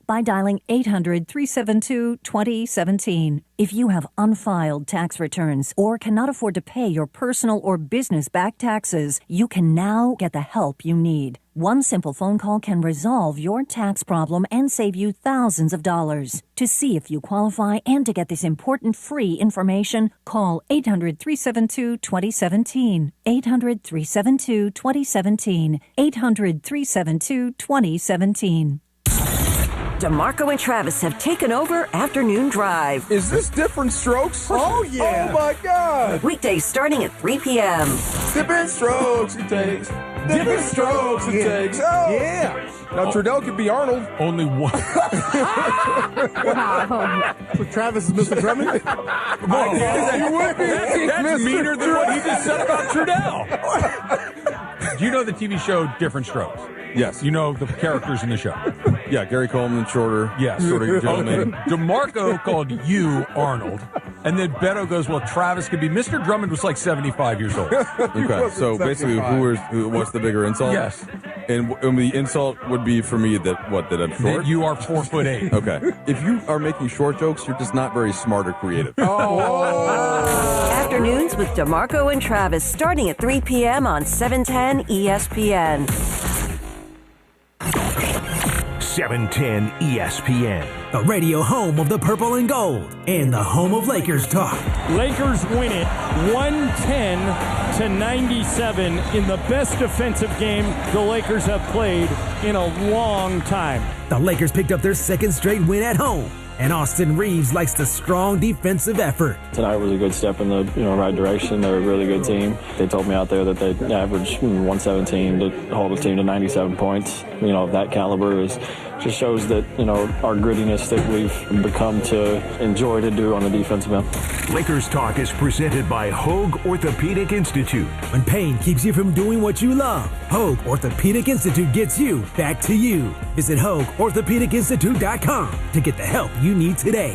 by dialing 800-372-2017. If you have unfiled tax returns or cannot afford to pay your personal or business back taxes, you can now get the help you need. One simple phone call can resolve your tax problem and save you thousands of dollars. To see if you qualify and to get this important free information, call 800-372-2017. 800-372-2017. 800-372-2017. DeMarco and Travis have taken over Afternoon Drive. Is this Different Strokes? Oh, yeah. Oh, my God. Weekdays starting at 3 p.m. Different strokes it takes. Different strokes it takes. Oh. Yeah. Now, Trudell could be Arnold. Only one. Wow. So Travis is Mr. Drummond? That's meaner than what he just said about Trudell. Do you know the TV show Different Strokes? Yes. You know the characters in the show? Yeah, Gary Coleman, shorter. Yes. Sort of gentleman. DeMarco called you Arnold. And then Beto goes, well, Travis could be. Mr. Drummond was like 75 years old. Okay, so basically, what's the bigger insult? Yes. And the insult would be for me that I'm short? That you are 4'8". Okay. If you are making short jokes, you're just not very smart or creative. Afternoons with DeMarco and Travis starting at 3 p.m. on 710 ESPN. 710 ESPN. The radio home of the purple and gold and the home of Lakers talk. Lakers win it 110-97 in the best defensive game the Lakers have played in a long time. The Lakers picked up their second straight win at home, and Austin Reeves likes the strong defensive effort. Tonight was a good step in the right direction. They're a really good team. They told me out there that they averaged 117 to hold the team to 97 points. That caliber just shows that our grittiness that we've become to enjoy to do on the defensive end. Lakers Talk is presented by Hoag Orthopedic Institute. When pain keeps you from doing what you love, Hoag Orthopedic Institute gets you back to you. Visit HoagOrthopedicInstitute.com to get the help you need today.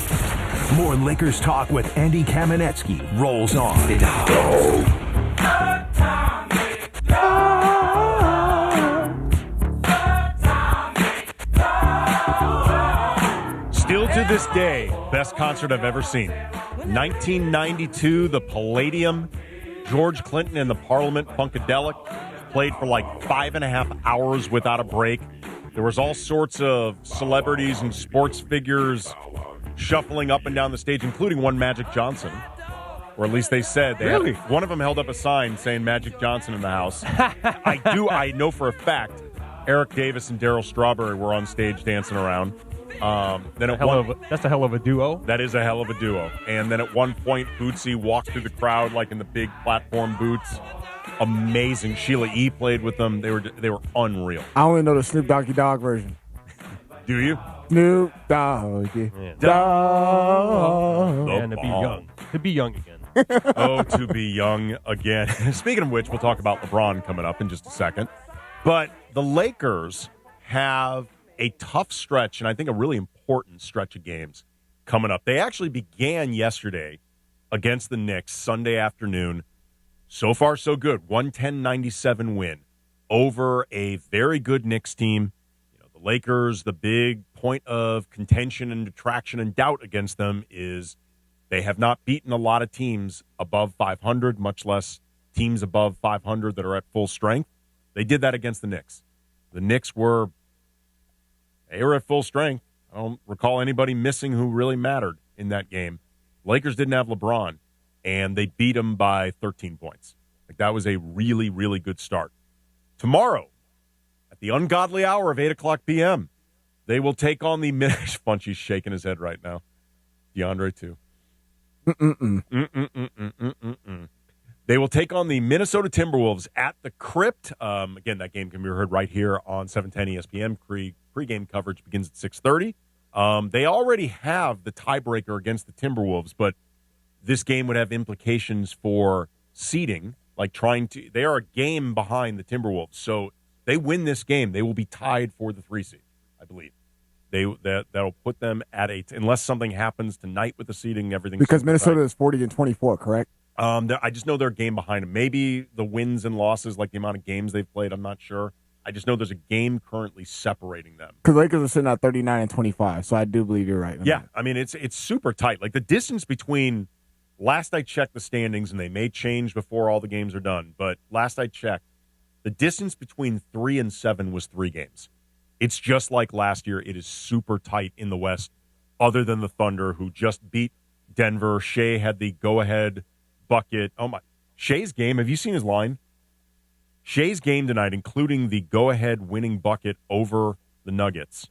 More Lakers Talk with Andy Kamenetzky rolls on. Still to this day, best concert I've ever seen. 1992, the Palladium, George Clinton and the Parliament Funkadelic played for like 5.5 hours without a break. There was all sorts of celebrities and sports figures shuffling up and down the stage, including one Magic Johnson, or at least they said. Really? One of them held up a sign saying Magic Johnson in the house. I know for a fact Eric Davis and Darryl Strawberry were on stage dancing around. That's a hell of a duo. That is a hell of a duo. And then at one point, Bootsy walked through the crowd like in the big platform boots. Amazing. Sheila E. played with them. They were unreal. I only know the Snoop Doggy Dogg version. Do you? Snoop Doggy Dogg. And to be young. To be young again. Oh, to be young again. Speaking of which, we'll talk about LeBron coming up in just a second. But the Lakers have a tough stretch, and I think a really important stretch of games coming up. They actually began yesterday against the Knicks, Sunday afternoon. So far, so good. 110-97 win over a very good Knicks team. The Lakers, the big point of contention and detraction and doubt against them is they have not beaten a lot of teams above 500, much less teams above 500 that are at full strength. They did that against the Knicks. The Knicks were at full strength. I don't recall anybody missing who really mattered in that game. Lakers didn't have LeBron, and they beat them by 13 points. That was a really, really good start. Tomorrow, at the ungodly hour of 8 o'clock p.m., they will take on the Funchy's shaking his head right now. DeAndre, too. They will take on the Minnesota Timberwolves at the Crypt. Again, that game can be heard right here on 710 ESPN. Pre-game coverage begins at 6:30. They already have the tiebreaker against the Timberwolves, but this game would have implications for seeding, they are a game behind the Timberwolves. So they win this game, they will be tied for the 3 seed, I believe. That'll put them at 8, unless something happens tonight with the seeding. Everything because Minnesota is 40-24, correct? I just know they're a game behind them. Maybe the wins and losses, like the amount of games they've played, I'm not sure. I just know there's a game currently separating them. Because Lakers are sitting at 39-25, so I do believe you're right. Yeah, I mean, it's super tight. Like, the distance between, last I checked the standings, and they may change before all the games are done, but last I checked, the distance between 3 and 7 was 3 games. It's just like last year. It is super tight in the West, other than the Thunder, who just beat Denver. Shea had the go-ahead bucket. Oh, my. Shea's game, have you seen his line? Shea's game tonight, including the go-ahead winning bucket over the Nuggets.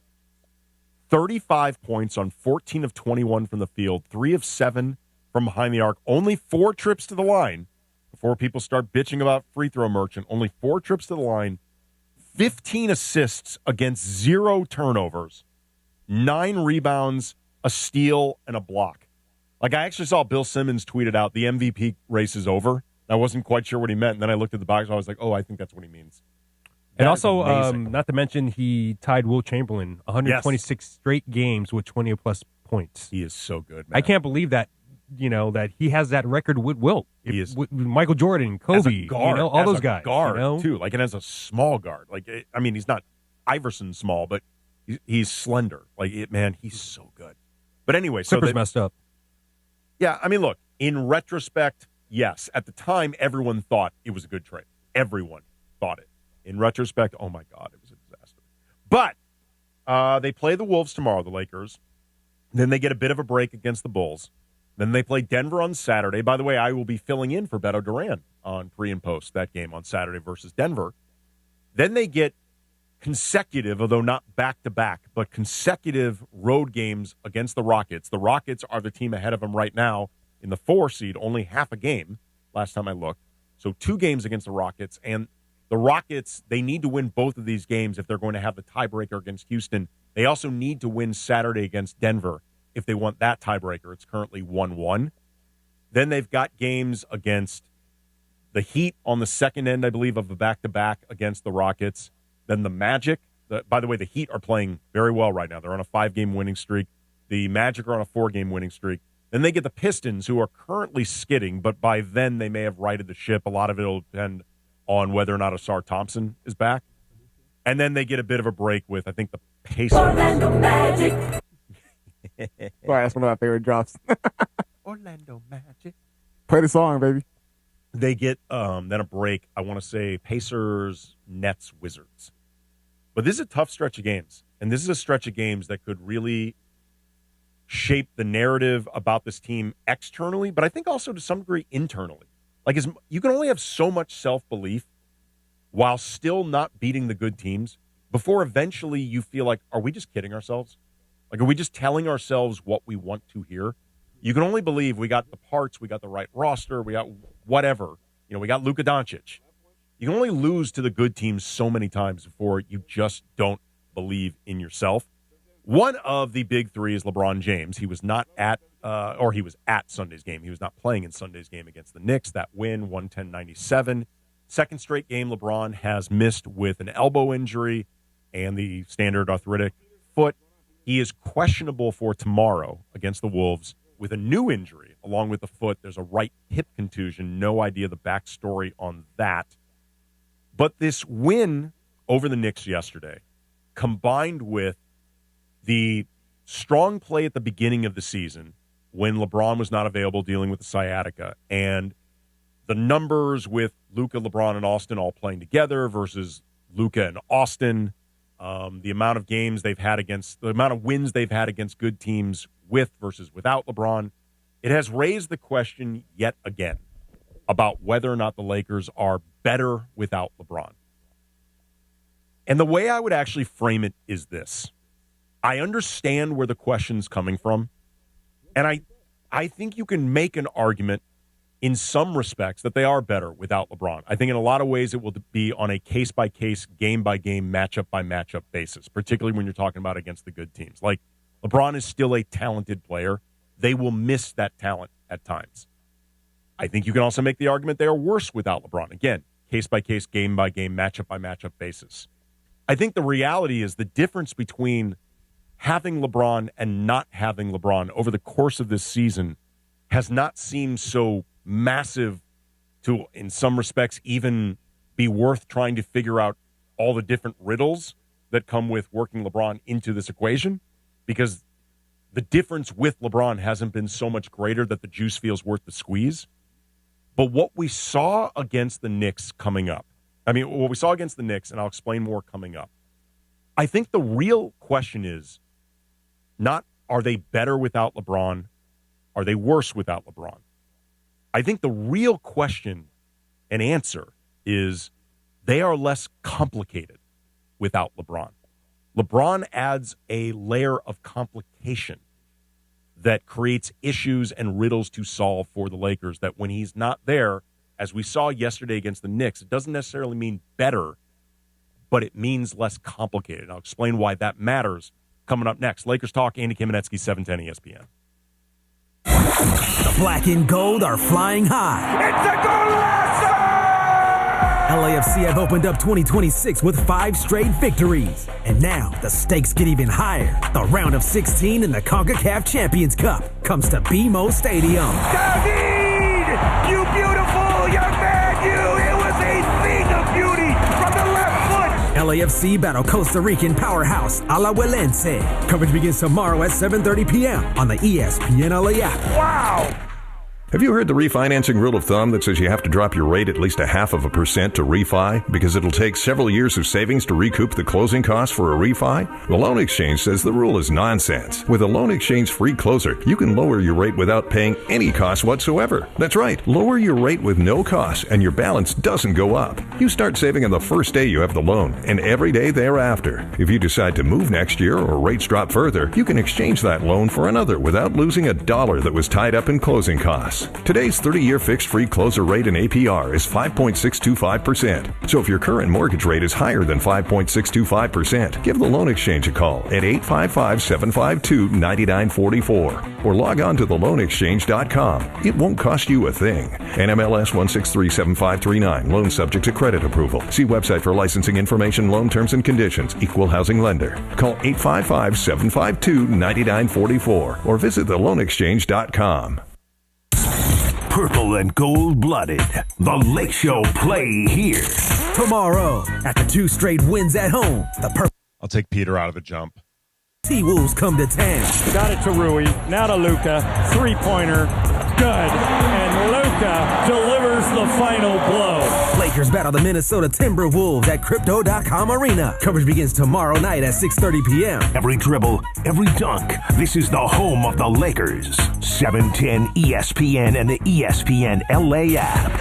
35 points on 14 of 21 from the field, 3 of 7 from behind the arc, only 4 trips to the line before people start bitching about free throw merchant. Only 4 trips to the line, 15 assists against 0 turnovers, 9 rebounds, a steal, and a block. Like, I actually saw Bill Simmons tweeted out, the MVP race is over. I wasn't quite sure what he meant, and then I looked at the box, and I was like, oh, I think that's what he means. And also, not to mention, he tied Will Chamberlain 126 straight games with 20-plus points. He is so good, man. I can't believe that, that he has that record with Wilt. He is. With Michael Jordan, Kobe, as a guard, all those guys. Guard, too. Like, and as a small guard. Like, I mean, he's not Iverson small, but he's slender. Like, he's so good. But anyway, Clippers messed up. Yeah, I mean, look, in retrospect, yes. At the time, everyone thought it was a good trade. Everyone thought it. In retrospect, oh, my God, it was a disaster. But they play the Wolves tomorrow, the Lakers. Then they get a bit of a break against the Bulls. Then they play Denver on Saturday. By the way, I will be filling in for Beto Duran on pre and post that game on Saturday versus Denver. Then they get consecutive, although not back-to-back, but consecutive road games against the Rockets. The Rockets are the team ahead of them right now in the 4 seed, only half a game last time I looked. So 2 games against the Rockets. And the Rockets, they need to win both of these games if they're going to have the tiebreaker against Houston. They also need to win Saturday against Denver if they want that tiebreaker. It's currently 1-1. Then they've got games against the Heat on the second end, I believe, of a back-to-back against the Rockets. Then the Magic. By the way, the Heat are playing very well right now. They're on a 5-game winning streak. The Magic are on a 4-game winning streak. Then they get the Pistons, who are currently skidding, but by then they may have righted the ship. A lot of it will depend on whether or not Asar Thompson is back. And then they get a bit of a break with, I think, the Pacers. Orlando Magic. Sorry, that's one of my favorite drops. Orlando Magic. Play the song, baby. They get then a break. I want to say Pacers, Nets, Wizards. But this is a tough stretch of games. And this is a stretch of games that could really shape the narrative about this team externally, but I think also to some degree internally. Like, you can only have so much self-belief while still not beating the good teams before eventually you feel like, are we just kidding ourselves? Like, are we just telling ourselves what we want to hear? You can only believe we got the parts, we got the right roster, we got whatever. We got Luka Doncic. You can only lose to the good teams so many times before you just don't believe in yourself. One of the big 3 is LeBron James. He was not at, he was at Sunday's game. He was not playing in Sunday's game against the Knicks. That win, 110-97. Second straight game LeBron has missed with an elbow injury and the standard arthritic foot. He is questionable for tomorrow against the Wolves with a new injury along with the foot. There's a right hip contusion. No idea the backstory on that. But this win over the Knicks yesterday, combined with the strong play at the beginning of the season when LeBron was not available dealing with the sciatica, and the numbers with Luka, LeBron, and Austin all playing together versus Luka and Austin, the amount of wins they've had against good teams with versus without LeBron, it has raised the question yet again about whether or not the Lakers are better without LeBron. And the way I would actually frame it is this. I understand where the question's coming from, and I think you can make an argument in some respects that they are better without LeBron. I think in a lot of ways it will be on a case-by-case, game-by-game, matchup-by-matchup basis, particularly when you're talking about against the good teams. Like, LeBron is still a talented player. They will miss that talent at times. I think you can also make the argument they are worse without LeBron. Again, case-by-case, game-by-game, matchup-by-matchup basis. I think the reality is the difference between having LeBron and not having LeBron over the course of this season has not seemed so massive to, in some respects, even be worth trying to figure out all the different riddles that come with working LeBron into this equation, because the difference with LeBron hasn't been so much greater that the juice feels worth the squeeze. But what we saw against the Knicks coming up, what we saw against the Knicks, and I'll explain more coming up, I think the real question is not, are they better without LeBron? Are they worse without LeBron? I think the real question and answer is they are less complicated without LeBron. LeBron adds a layer of complication that creates issues and riddles to solve for the Lakers that when he's not there, as we saw yesterday against the Knicks, it doesn't necessarily mean better, but it means less complicated. I'll explain why that matters coming up next. Lakers Talk, Andy Kamenetzky, 710 ESPN. The black and gold are flying high. It's a golazo! LAFC have opened up 2026 with 5 straight victories. And now the stakes get even higher. The round of 16 in the CONCACAF Champions Cup comes to BMO Stadium. David! You beautiful young man, you! It was a thing of beauty from the left foot! LAFC battle Costa Rican powerhouse Alajuelense. Coverage begins tomorrow at 7:30 p.m. on the ESPN LA app. Wow! Have you heard the refinancing rule of thumb that says you have to drop your rate at least 0.5% to refi because it'll take several years of savings to recoup the closing costs for a refi? The Loan Exchange says the rule is nonsense. With a Loan Exchange free closer, you can lower your rate without paying any cost whatsoever. That's right, lower your rate with no cost and your balance doesn't go up. You start saving on the first day you have the loan and every day thereafter. If you decide to move next year or rates drop further, you can exchange that loan for another without losing a dollar that was tied up in closing costs. Today's 30-year fixed-free closer rate in APR is 5.625%. So if your current mortgage rate is higher than 5.625%, give the Loan Exchange a call at 855-752-9944 or log on to theloanexchange.com. It won't cost you a thing. NMLS 1637539. Loan subject to credit approval. See website for licensing information, loan terms and conditions. Equal housing lender. Call 855-752-9944 or visit theloanexchange.com. Purple and gold-blooded. The Lake Show play here. Tomorrow, after 2 straight wins at home, the purple. I'll take Peter out of the jump. TWolves come to town. Got it to Rui. Now to Luka. 3-pointer. Good. And Luka delivers the final blow. Lakers battle the Minnesota Timberwolves at Crypto.com Arena. Coverage begins tomorrow night at 6:30 p.m. Every dribble, every dunk. This is the home of the Lakers. 710 ESPN and the ESPN LA app.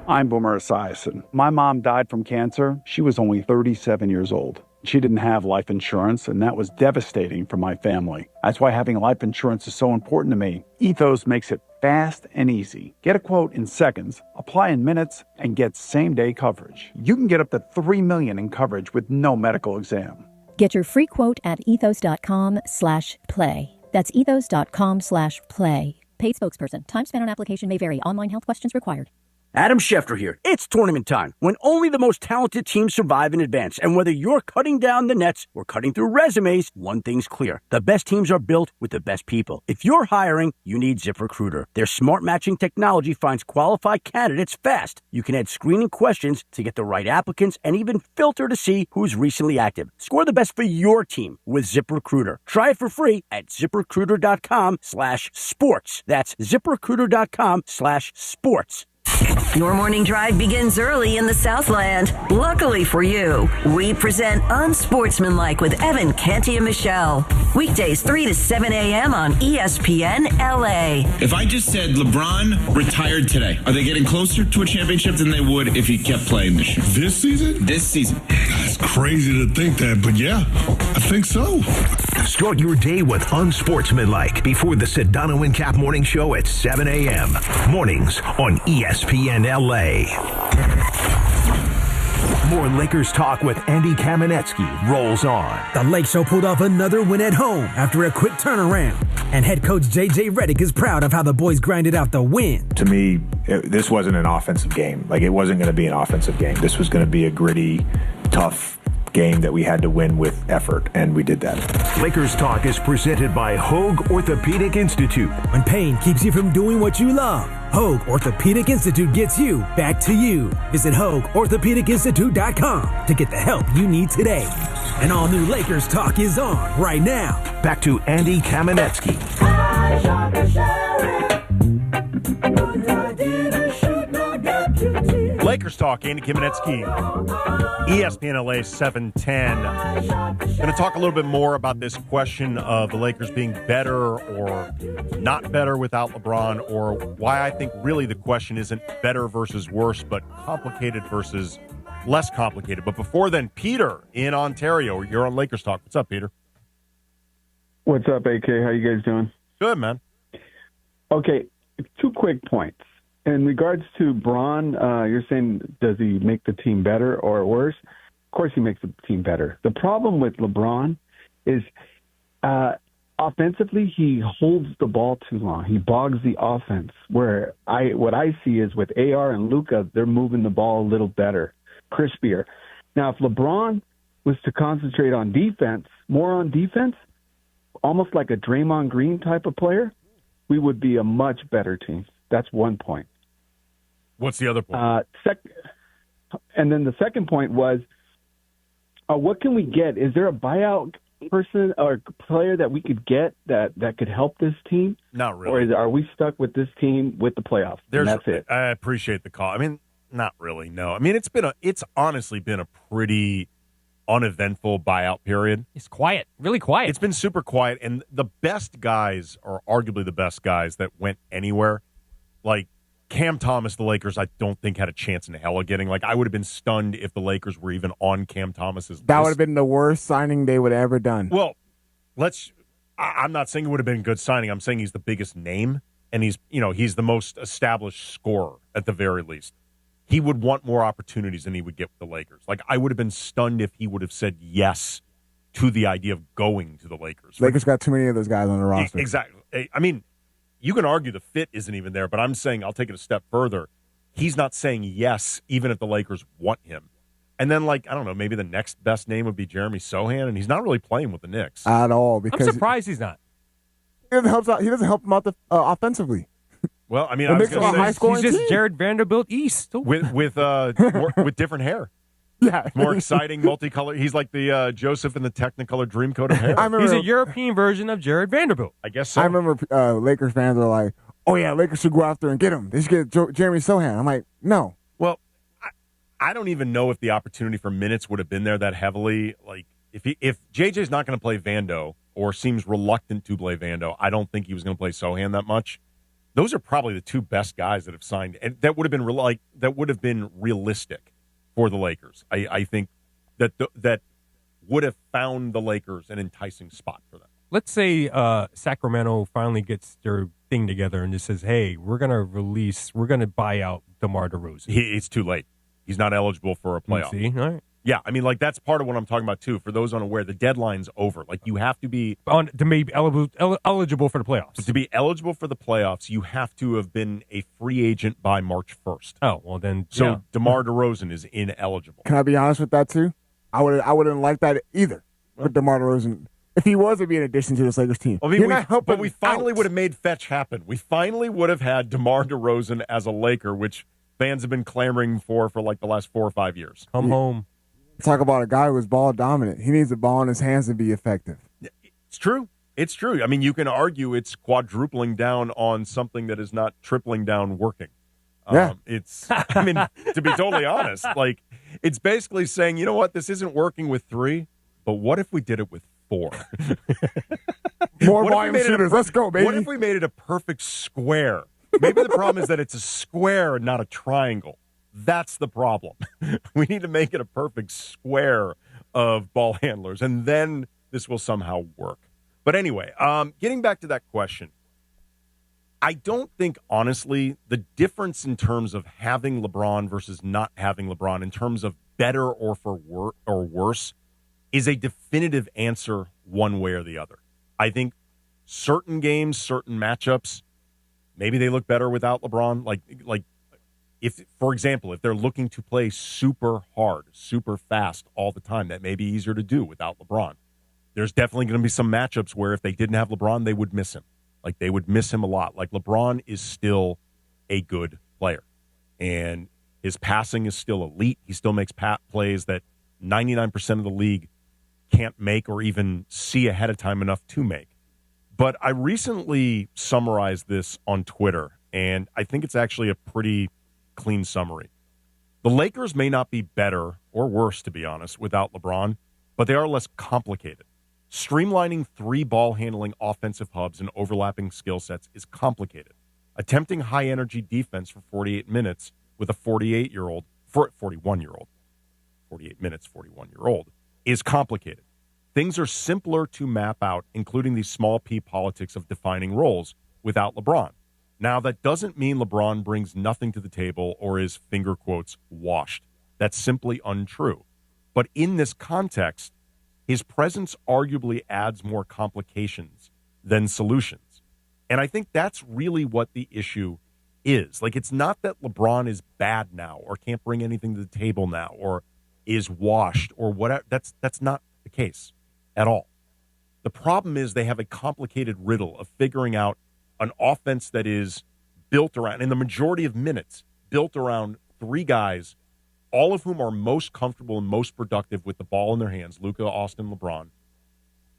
I'm Boomer Esiason. My mom died from cancer. She was only 37 years old. She didn't have life insurance, and that was devastating for my family. That's why having life insurance is so important to me. Ethos makes it fast and easy. Get a quote in seconds, apply in minutes, and get same-day coverage. You can get up to $3 million in coverage with no medical exam. Get your free quote at ethos.com/play. That's ethos.com/play. Paid spokesperson. Time spent on application may vary. Online health questions required. Adam Schefter here. It's tournament time, when only the most talented teams survive and advance. And whether you're cutting down the nets or cutting through resumes, one thing's clear. The best teams are built with the best people. If you're hiring, you need ZipRecruiter. Their smart matching technology finds qualified candidates fast. You can add screening questions to get the right applicants and even filter to see who's recently active. Score the best for your team with ZipRecruiter. Try it for free at ZipRecruiter.com/sports. That's ZipRecruiter.com/sports. Your morning drive begins early in the Southland. Luckily for you, we present Unsportsmanlike with Evan, Canty, and Michelle. Weekdays 3 to 7 a.m. on ESPN LA. If I just said LeBron retired today, are they getting closer to a championship than they would if he kept playing this year? This season? This season. It's crazy to think that, but yeah, I think so. Start your day with Unsportsmanlike before the Sedano and Cap Morning Show at 7 a.m. Mornings on ESPN LA. More Lakers talk with Andy Kamenetzky rolls on. The Lake Show pulled off another win at home after a quick turnaround. And head coach J.J. Redick is proud of how the boys grinded out the win. To me, this wasn't an offensive game. Like, it wasn't going to be an offensive game. This was going to be a gritty, tough game that we had to win with effort, and we did that. Lakers Talk is presented by Hoag Orthopedic Institute. When pain keeps you from doing what you love, Hoag Orthopedic Institute gets you back to you. Visit HoagOrthopedicInstitute.com to get the help you need today. And all new Lakers Talk is on right now. Back to Andy Kamenetzky. Lakers Talk, Andy Kamenetzky, ESPN LA 710. Going to talk a little bit more about this question of the Lakers being better or not better without LeBron, or why I think really the question isn't better versus worse, but complicated versus less complicated. But before then, Peter in Ontario, you're on Lakers Talk. What's up, Peter? What's up, AK? How you guys doing? Good, man. Okay, 2 quick points. In regards to Braun, you're saying, does he make the team better or worse? Of course he makes the team better. The problem with LeBron is offensively he holds the ball too long. He bogs the offense, where what I see is with AR and Luka, they're moving the ball a little better, crispier. Now, if LeBron was to concentrate on defense, more on defense, almost like a Draymond Green type of player, we would be a much better team. That's one point. What's the other point? And then the second point was, what can we get? Is there a buyout person or player that we could get that could help this team? Not really. Or are we stuck with this team with the playoffs? And that's it. I appreciate the call. I mean, not really, no. I mean, it's honestly been a pretty uneventful buyout period. It's quiet, really quiet. It's been super quiet, and the best guys, or arguably the best guys that went anywhere, like Cam Thomas, the Lakers, I don't think had a chance in hell of getting. Like, I would have been stunned if the Lakers were even on Cam Thomas's list. That would have been the worst signing they would have ever done. Well, I'm not saying it would have been a good signing. I'm saying he's the biggest name, and he's the most established scorer at the very least. He would want more opportunities than he would get with the Lakers. Like, I would have been stunned if he would have said yes to the idea of going to the Lakers. Lakers got too many of those guys on the roster. Exactly. I mean, you can argue the fit isn't even there, but I'm saying, I'll take it a step further. He's not saying yes, even if the Lakers want him. And then, like, I don't know, maybe the next best name would be Jeremy Sohan, and he's not really playing with the Knicks. At all. Because I'm surprised he's not. He doesn't help them out offensively. Well, I mean, I was going to say, he's just Jared Vanderbilt East. With different hair. Yeah. More exciting, multicolored. He's like the Joseph in the Technicolor Dreamcoat of hair. He's a European version of Jared Vanderbilt. I guess so. I remember Lakers fans were like, oh, yeah, Lakers should go after and get him. They should get Jeremy Sohan. I'm like, no. Well, I don't even know if the opportunity for minutes would have been there that heavily. Like, if JJ's not going to play Vando or seems reluctant to play Vando, I don't think he was going to play Sohan that much. Those are probably the two best guys that have signed, and that would have been realistic for the Lakers. I think that would have found the Lakers an enticing spot for them. Let's say Sacramento finally gets their thing together and just says, hey, we're going to buy out DeMar DeRozan. It's too late. He's not eligible for a playoff. See? All right. Yeah, I mean, like, that's part of what I'm talking about, too. For those unaware, the deadline's over. Like, you have to be... to be eligible for the playoffs. To be eligible for the playoffs, you have to have been a free agent by March 1st. Oh, well, then... So, yeah. DeMar DeRozan is ineligible. Can I be honest with that, too? I wouldn't like that either. With DeMar DeRozan, if he was to be an addition to this Lakers team. I mean, we finally would have made fetch happen. We finally would have had DeMar DeRozan as a Laker, which fans have been clamoring for like the last 4 or 5 years. Come home. Talk about a guy who was ball dominant. He needs the ball in his hands to be effective. It's true. It's true. I mean, you can argue it's quadrupling down on something that is not tripling down working. Yeah. It's, I mean, to be totally honest, like, it's basically saying, you know what, this isn't working with 3, but what if we did it with 4? More volume shooters. Let's go, baby. What if we made it a perfect square? Maybe the problem is that it's a square and not a triangle. That's the problem. We need to make it a perfect square of ball handlers, and then this will somehow work. But anyway, getting back to that question, I don't think, honestly, the difference in terms of having LeBron versus not having LeBron, in terms of better or worse, is a definitive answer one way or the other. I think certain games, certain matchups, maybe they look better without LeBron. Like if, for example, if they're looking to play super hard, super fast all the time, that may be easier to do without LeBron. There's definitely going to be some matchups where if they didn't have LeBron, they would miss him. Like, they would miss him a lot. Like, LeBron is still a good player, and his passing is still elite. He still makes plays that 99% of the league can't make or even see ahead of time enough to make. But I recently summarized this on Twitter, and I think it's actually a pretty clean summary. The Lakers may not be better or worse, to be honest, without LeBron, but they are less complicated. Streamlining 3 ball-handling offensive hubs and overlapping skill sets is complicated. Attempting high-energy defense for 48 minutes with a 41-year-old, 48 minutes, 41-year-old, is complicated. Things are simpler to map out, including the small p politics of defining roles, without LeBron. Now, that doesn't mean LeBron brings nothing to the table or is, finger quotes, washed. That's simply untrue. But in this context, his presence arguably adds more complications than solutions. And I think that's really what the issue is. Like, it's not that LeBron is bad now or can't bring anything to the table now or is washed or whatever. That's not the case at all. The problem is they have a complicated riddle of figuring out an offense that is built around, in the majority of minutes, built around 3 guys, all of whom are most comfortable and most productive with the ball in their hands, Luka, Austin, LeBron,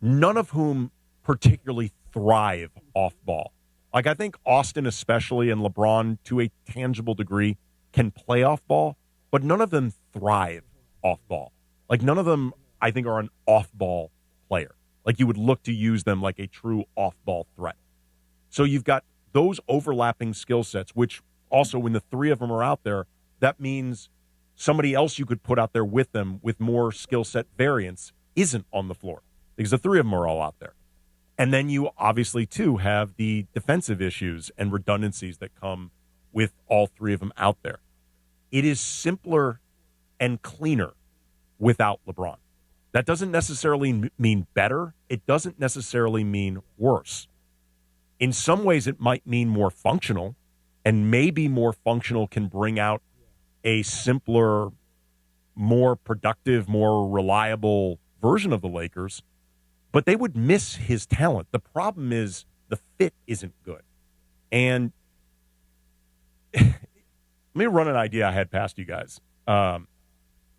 none of whom particularly thrive off ball. Like, I think Austin especially and LeBron to a tangible degree can play off ball, but none of them thrive off ball. Like, none of them, I think, are an off ball player. Like, you would look to use them like a true off ball threat. So you've got those overlapping skill sets, which also when the 3 of them are out there, that means somebody else you could put out there with them with more skill set variance isn't on the floor because the 3 of them are all out there. And then you obviously, too, have the defensive issues and redundancies that come with all 3 of them out there. It is simpler and cleaner without LeBron. That doesn't necessarily mean better. It doesn't necessarily mean worse. In some ways, it might mean more functional, and maybe more functional can bring out a simpler, more productive, more reliable version of the Lakers, but they would miss his talent. The problem is the fit isn't good. And let me run an idea I had past you guys. I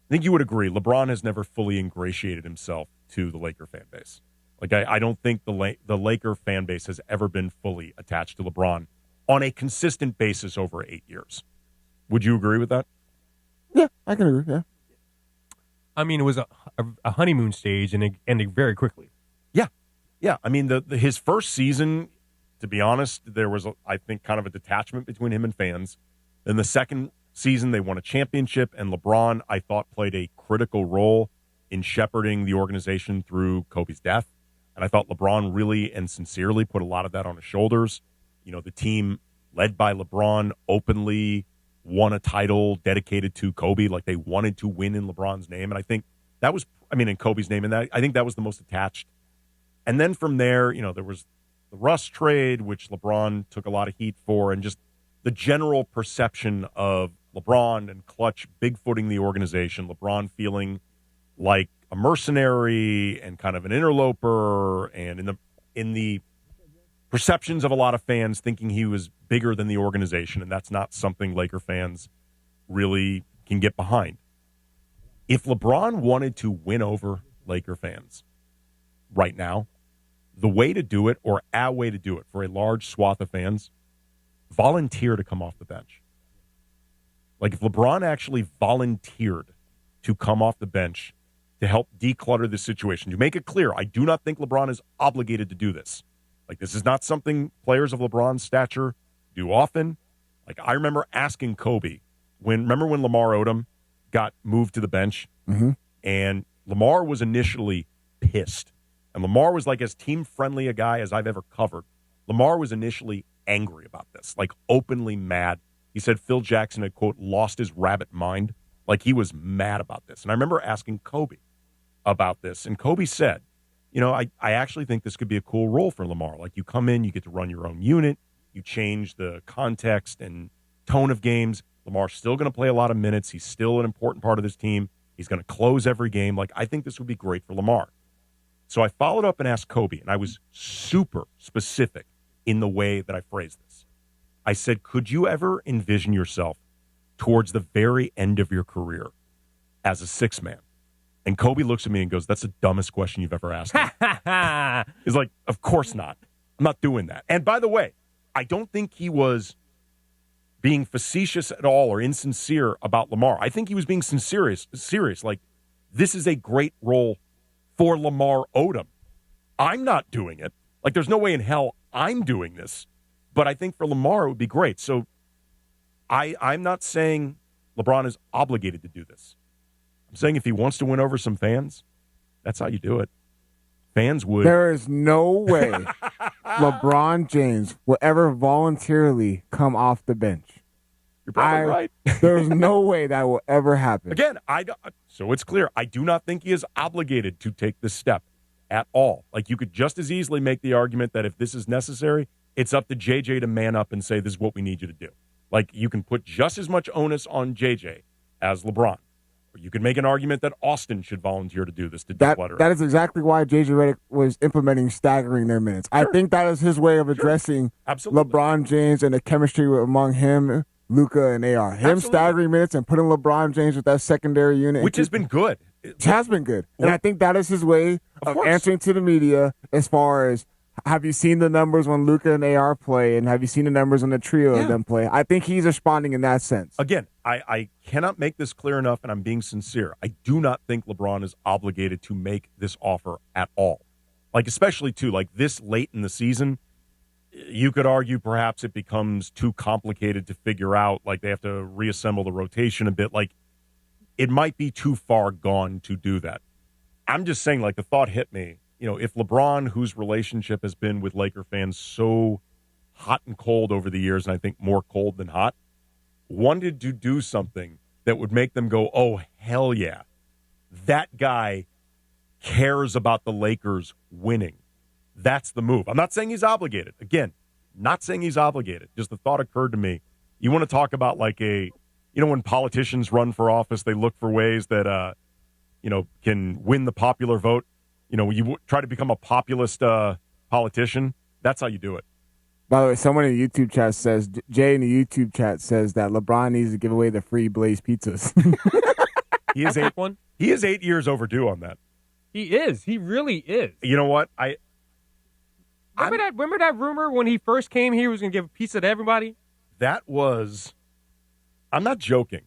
think you would agree, LeBron has never fully ingratiated himself to the Laker fan base. Like, I don't think the Laker fan base has ever been fully attached to LeBron on a consistent basis over 8 years. Would you agree with that? Yeah, I can agree, yeah. I mean, it was a honeymoon stage and it ended very quickly. Yeah. I mean, his first season, to be honest, there was, I think, kind of a detachment between him and fans. Then the second season, they won a championship, and LeBron, I thought, played a critical role in shepherding the organization through Kobe's death. And I thought LeBron really and sincerely put a lot of that on his shoulders. You know, the team led by LeBron openly won a title dedicated to Kobe. Like, they wanted to win in LeBron's name. And I think that was, in Kobe's name. And I think that was the most attached. And then from there, you know, there was the Russ trade, which LeBron took a lot of heat for, and just the general perception of LeBron and Clutch bigfooting the organization, LeBron feeling like a mercenary and kind of an interloper, and in the perceptions of a lot of fans thinking he was bigger than the organization, and that's not something Laker fans really can get behind. If LeBron wanted to win over Laker fans right now, the way to do it, or a way to do it for a large swath of fans, volunteer to come off the bench. Like, if LeBron actually volunteered to come off the bench to help declutter this situation, to make it clear, I do not think LeBron is obligated to do this. Like, this is not something players of LeBron's stature do often. Like, I remember asking Kobe, remember when Lamar Odom got moved to the bench? Mm-hmm. And Lamar was initially pissed. And Lamar was like as team-friendly a guy as I've ever covered. Lamar was initially angry about this, like openly mad. He said Phil Jackson had, quote, lost his rabbit mind. Like, he was mad about this. And I remember asking Kobe about this. And Kobe said, you know, I actually think this could be a cool role for Lamar. Like, you come in, you get to run your own unit. You change the context and tone of games. Lamar's still going to play a lot of minutes. He's still an important part of this team. He's going to close every game. Like, I think this would be great for Lamar. So I followed up and asked Kobe, and I was super specific in the way that I phrased this. I said, could you ever envision yourself towards the very end of your career as a sixth man? And Kobe looks at me and goes, that's the dumbest question you've ever asked me. He's like, of course not. I'm not doing that. And by the way, I don't think he was being facetious at all or insincere about Lamar. I think he was being serious. Like, this is a great role for Lamar Odom. I'm not doing it. Like, there's no way in hell I'm doing this. But I think for Lamar, it would be great. So I'm not saying LeBron is obligated to do this. I'm saying if he wants to win over some fans, that's how you do it. Fans would. There is no way LeBron James will ever voluntarily come off the bench. You're probably right. There's no way that will ever happen. Again, so it's clear. I do not think he is obligated to take this step at all. Like, you could just as easily make the argument that if this is necessary, it's up to JJ to man up and say, this is what we need you to do. Like, you can put just as much onus on JJ as LeBron. Or you could make an argument that Austin should volunteer to do this to declutter. That is exactly why JJ Redick was implementing staggering their minutes. Sure. I think that is his way of addressing LeBron James and the chemistry among him, Luka, and AR. Him staggering minutes and putting LeBron James with that secondary unit. Which has been good. It has been good. And I think that is his way of answering to the media as far as, have you seen the numbers when Luka and AR play, and have you seen the numbers when the trio of them play? I think he's responding in that sense. Again, I cannot make this clear enough, and I'm being sincere. I do not think LeBron is obligated to make this offer at all. Like, especially, too, like this late in the season, you could argue perhaps it becomes too complicated to figure out. Like, they have to reassemble the rotation a bit. Like, it might be too far gone to do that. I'm just saying, like, the thought hit me. You know, if LeBron, whose relationship has been with Laker fans so hot and cold over the years, and I think more cold than hot, wanted to do something that would make them go, oh, hell yeah, that guy cares about the Lakers winning. That's the move. I'm not saying he's obligated. Again, not saying he's obligated. Just the thought occurred to me. You want to talk about like when politicians run for office, they look for ways that, can win the popular vote. You know, you try to become a populist politician. That's how you do it. By the way, someone in the YouTube chat says, Jay in the YouTube chat says that LeBron needs to give away the free Blaze pizzas. He is 8 years overdue on that. He is. He really is. You know what? Remember that rumor when he first came here, he was going to give a pizza to everybody? That was, I'm not joking.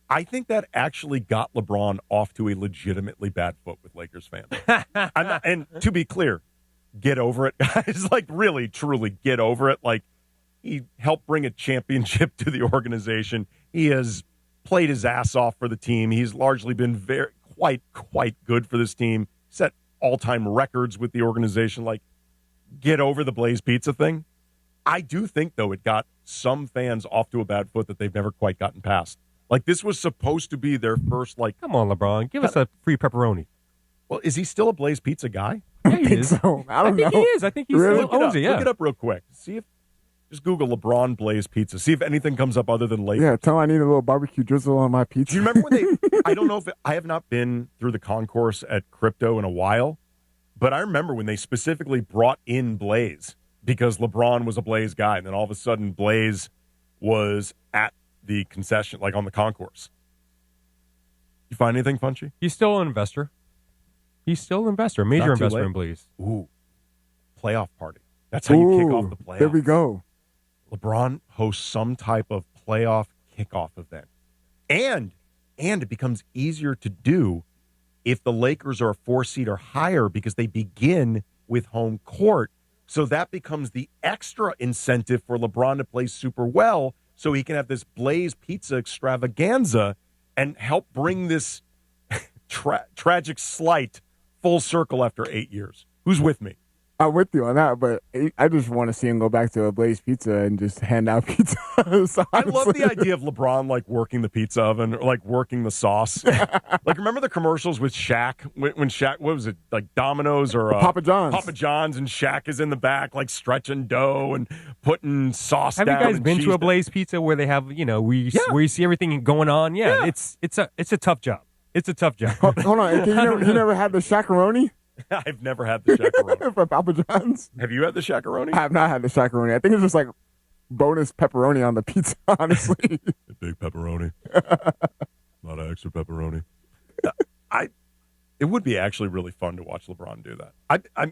I think that actually got LeBron off to a legitimately bad foot with Lakers fans. And to be clear, get over it, guys. Like, really, truly get over it. Like, he helped bring a championship to the organization. He has played his ass off for the team. He's largely been quite good for this team. Set all-time records with the organization. Like, get over the Blaze Pizza thing. I do think, though, it got some fans off to a bad foot that they've never quite gotten past. Like, this was supposed to be their first, like... Come on, LeBron. Give us a free pepperoni. Well, is he still a Blaze Pizza guy? Yeah, he is. So. I think he is. I think he still owns it, yeah. Look it up real quick. Just Google LeBron Blaze Pizza. See if anything comes up other than Lakers. Yeah, tell him I need a little barbecue drizzle on my pizza. Do you remember when I don't know if I have not been through the concourse at Crypto in a while, but I remember when they specifically brought in Blaze because LeBron was a Blaze guy, and then all of a sudden Blaze was at the concession, like on the concourse. You find anything, Funchy? He's still an investor. Major investor in Blaze. Ooh, playoff party. That's how you kick off the playoffs. There we go. LeBron hosts some type of playoff kickoff event. And it becomes easier to do if the Lakers are a 4 seed or higher because they begin with home court. So that becomes the extra incentive for LeBron to play super well so he can have this Blaze Pizza extravaganza and help bring this tragic slight full circle after 8 years. Who's with me? I'm with you on that, but I just want to see him go back to a Blaze Pizza and just hand out pizza. I love the idea of LeBron like working the pizza oven or like working the sauce. Like remember the commercials with Shaq when Shaq, what was it, like Domino's or Papa John's? Papa John's, and Shaq is in the back like stretching dough and putting sauce Have down. you guys been to a Blaze Pizza where they have where you see everything going on? Yeah. It's a tough job. It's a tough job. Hold on, you never had the Shaq-a-roni? I've never had the Shaq-a-roni. From Papa John's? Have you had the Shaq-a-roni? I have not had the Shaq-a-roni. I think it's just like bonus pepperoni on the pizza, honestly. A big pepperoni. A lot of extra pepperoni. It would be actually really fun to watch LeBron do that. I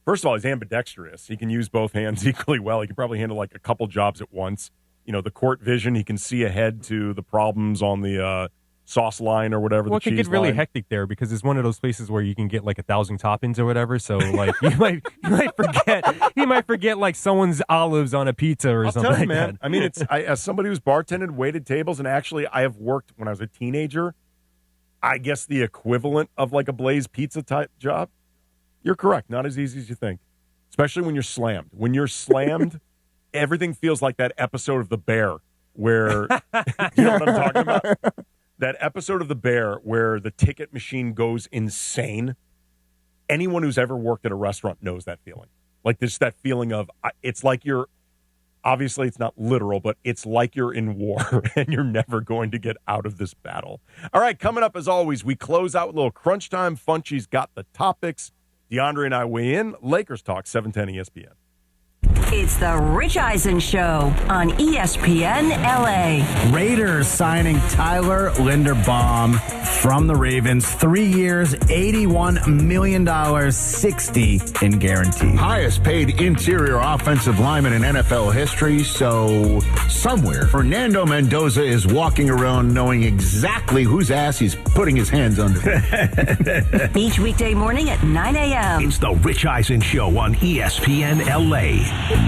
first of all, he's ambidextrous. He can use both hands equally well. He can probably handle like a couple jobs at once. The court vision, he can see ahead to the problems on the sauce line or whatever. Well, it could get really hectic there because it's one of those places where you can get like 1,000 toppings or whatever. So like you might forget like someone's olives on a pizza or something tell you, like man. that. I mean, as somebody who's bartended, waited tables, and actually I have worked when I was a teenager. I guess the equivalent of like a Blaze Pizza type job. You're correct. Not as easy as you think, especially when you're slammed. When you're slammed, everything feels like that episode of The Bear where you know what I'm talking about. That episode of The Bear where the ticket machine goes insane. Anyone who's ever worked at a restaurant knows that feeling. Like there's that feeling of, it's like you're, obviously it's not literal, but it's like you're in war and you're never going to get out of this battle. All right, coming up as always, we close out with a little crunch time. Funchy's got the topics. DeAndre and I weigh in. Lakers Talk, 710 ESPN. It's the Rich Eisen Show on ESPN LA. Raiders signing Tyler Linderbaum from the Ravens. 3 years, $81 million, $60 in guarantee. Highest paid interior offensive lineman in NFL history. So somewhere, Fernando Mendoza is walking around knowing exactly whose ass he's putting his hands under. Each weekday morning at 9 a.m. It's the Rich Eisen Show on ESPN LA.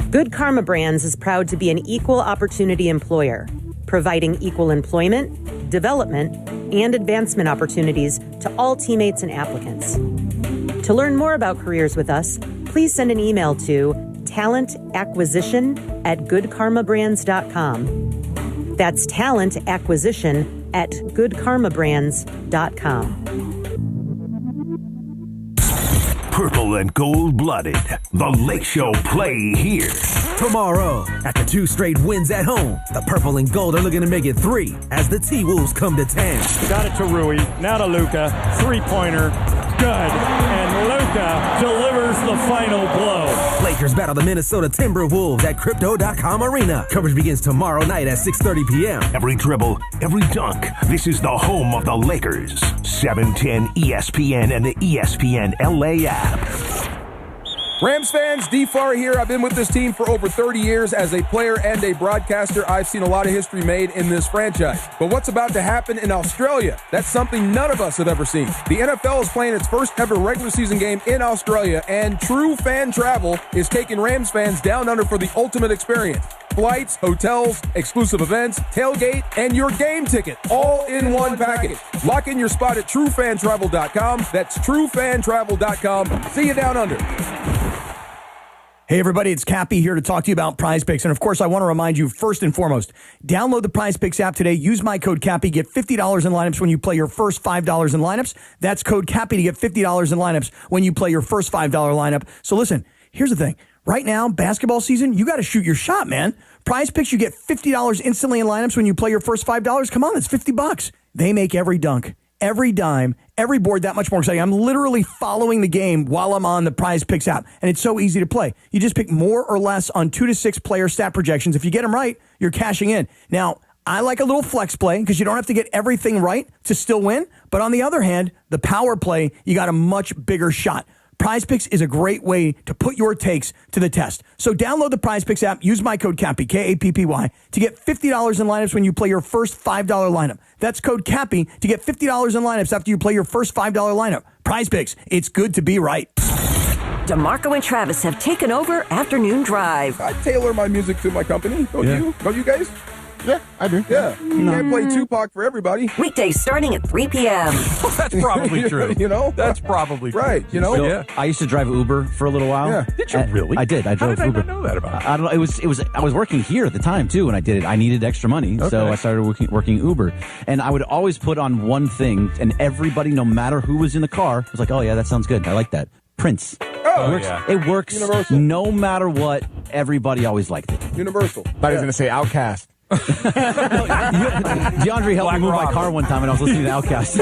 Good Karma Brands is proud to be an equal opportunity employer, providing equal employment, development, and advancement opportunities to all teammates and applicants. To learn more about careers with us, please send an email to talentacquisition@goodkarmabrands.com. That's talentacquisition@goodkarmabrands.com. Purple and gold-blooded. The Lake Show play here. Tomorrow, after 2 straight wins at home, the Purple and Gold are looking to make it 3 as the T-Wolves come to town. Got it to Rui, now to Luka, three-pointer, good, and Luka delivers the final blow. Lakers battle the Minnesota Timberwolves at Crypto.com Arena. Coverage begins tomorrow night at 6:30 p.m. Every dribble, every dunk. This is the home of the Lakers. 710 ESPN and the ESPN LA app. Rams fans, D-Far here. I've been with this team for over 30 years as a player and a broadcaster. I've seen a lot of history made in this franchise. But what's about to happen in Australia? That's something none of us have ever seen. The NFL is playing its first ever regular season game in Australia, and True Fan Travel is taking Rams fans down under for the ultimate experience. Flights, hotels, exclusive events, tailgate, and your game ticket, all in one package. Lock in your spot at TrueFanTravel.com. That's TrueFanTravel.com. See you down under. Hey, everybody, it's Cappy here to talk to you about Prize Picks. And, of course, I want to remind you, first and foremost, download the Prize Picks app today. Use my code Cappy. Get $50 in lineups when you play your first $5 in lineups. That's code Cappy to get $50 in lineups when you play your first $5 lineup. So, listen, here's the thing. Right now, basketball season, you got to shoot your shot, man. Prize Picks, you get $50 instantly in lineups when you play your first $5. Come on, that's $50. They make every dunk, every dime, every board that much more exciting. I'm literally following the game while I'm on the Prize Picks app, and it's so easy to play. You just pick more or less on 2 to 6 player stat projections. If you get them right, you're cashing in. Now, I like a little flex play because you don't have to get everything right to still win. But on the other hand, the power play, you got a much bigger shot. Prize Picks is a great way to put your takes to the test. So download the Prize Picks app, use my code CAPPY, K-A-P-P-Y, to get $50 in lineups when you play your first $5 lineup. That's code CAPPY to get $50 in lineups after you play your first $5 lineup. Prize Picks, it's good to be right. DeMarco and Travis have taken over Afternoon Drive. I tailor my music to my company. Don't you? Don't you guys? Yeah, I do. Yeah. You can't play Tupac for everybody. Weekdays starting at 3 p.m. That's probably true. You know? That's probably true. Right. You know? So, Yeah. I used to drive Uber for a little while. Yeah. Did you really? I did. I drove How did Uber. I not know that about you? I don't know. It was. I was working here at the time too, and I did it. I needed extra money, so Okay. I started working Uber. And I would always put on one thing, and everybody, no matter who was in the car, was like, "Oh yeah, that sounds good. I like that." Prince. Oh, yeah. It works. Universal. No matter what. Everybody always liked it. Universal. Thought he was going to say Outkast. DeAndre helped me move my car one time, and I was listening to Outkast.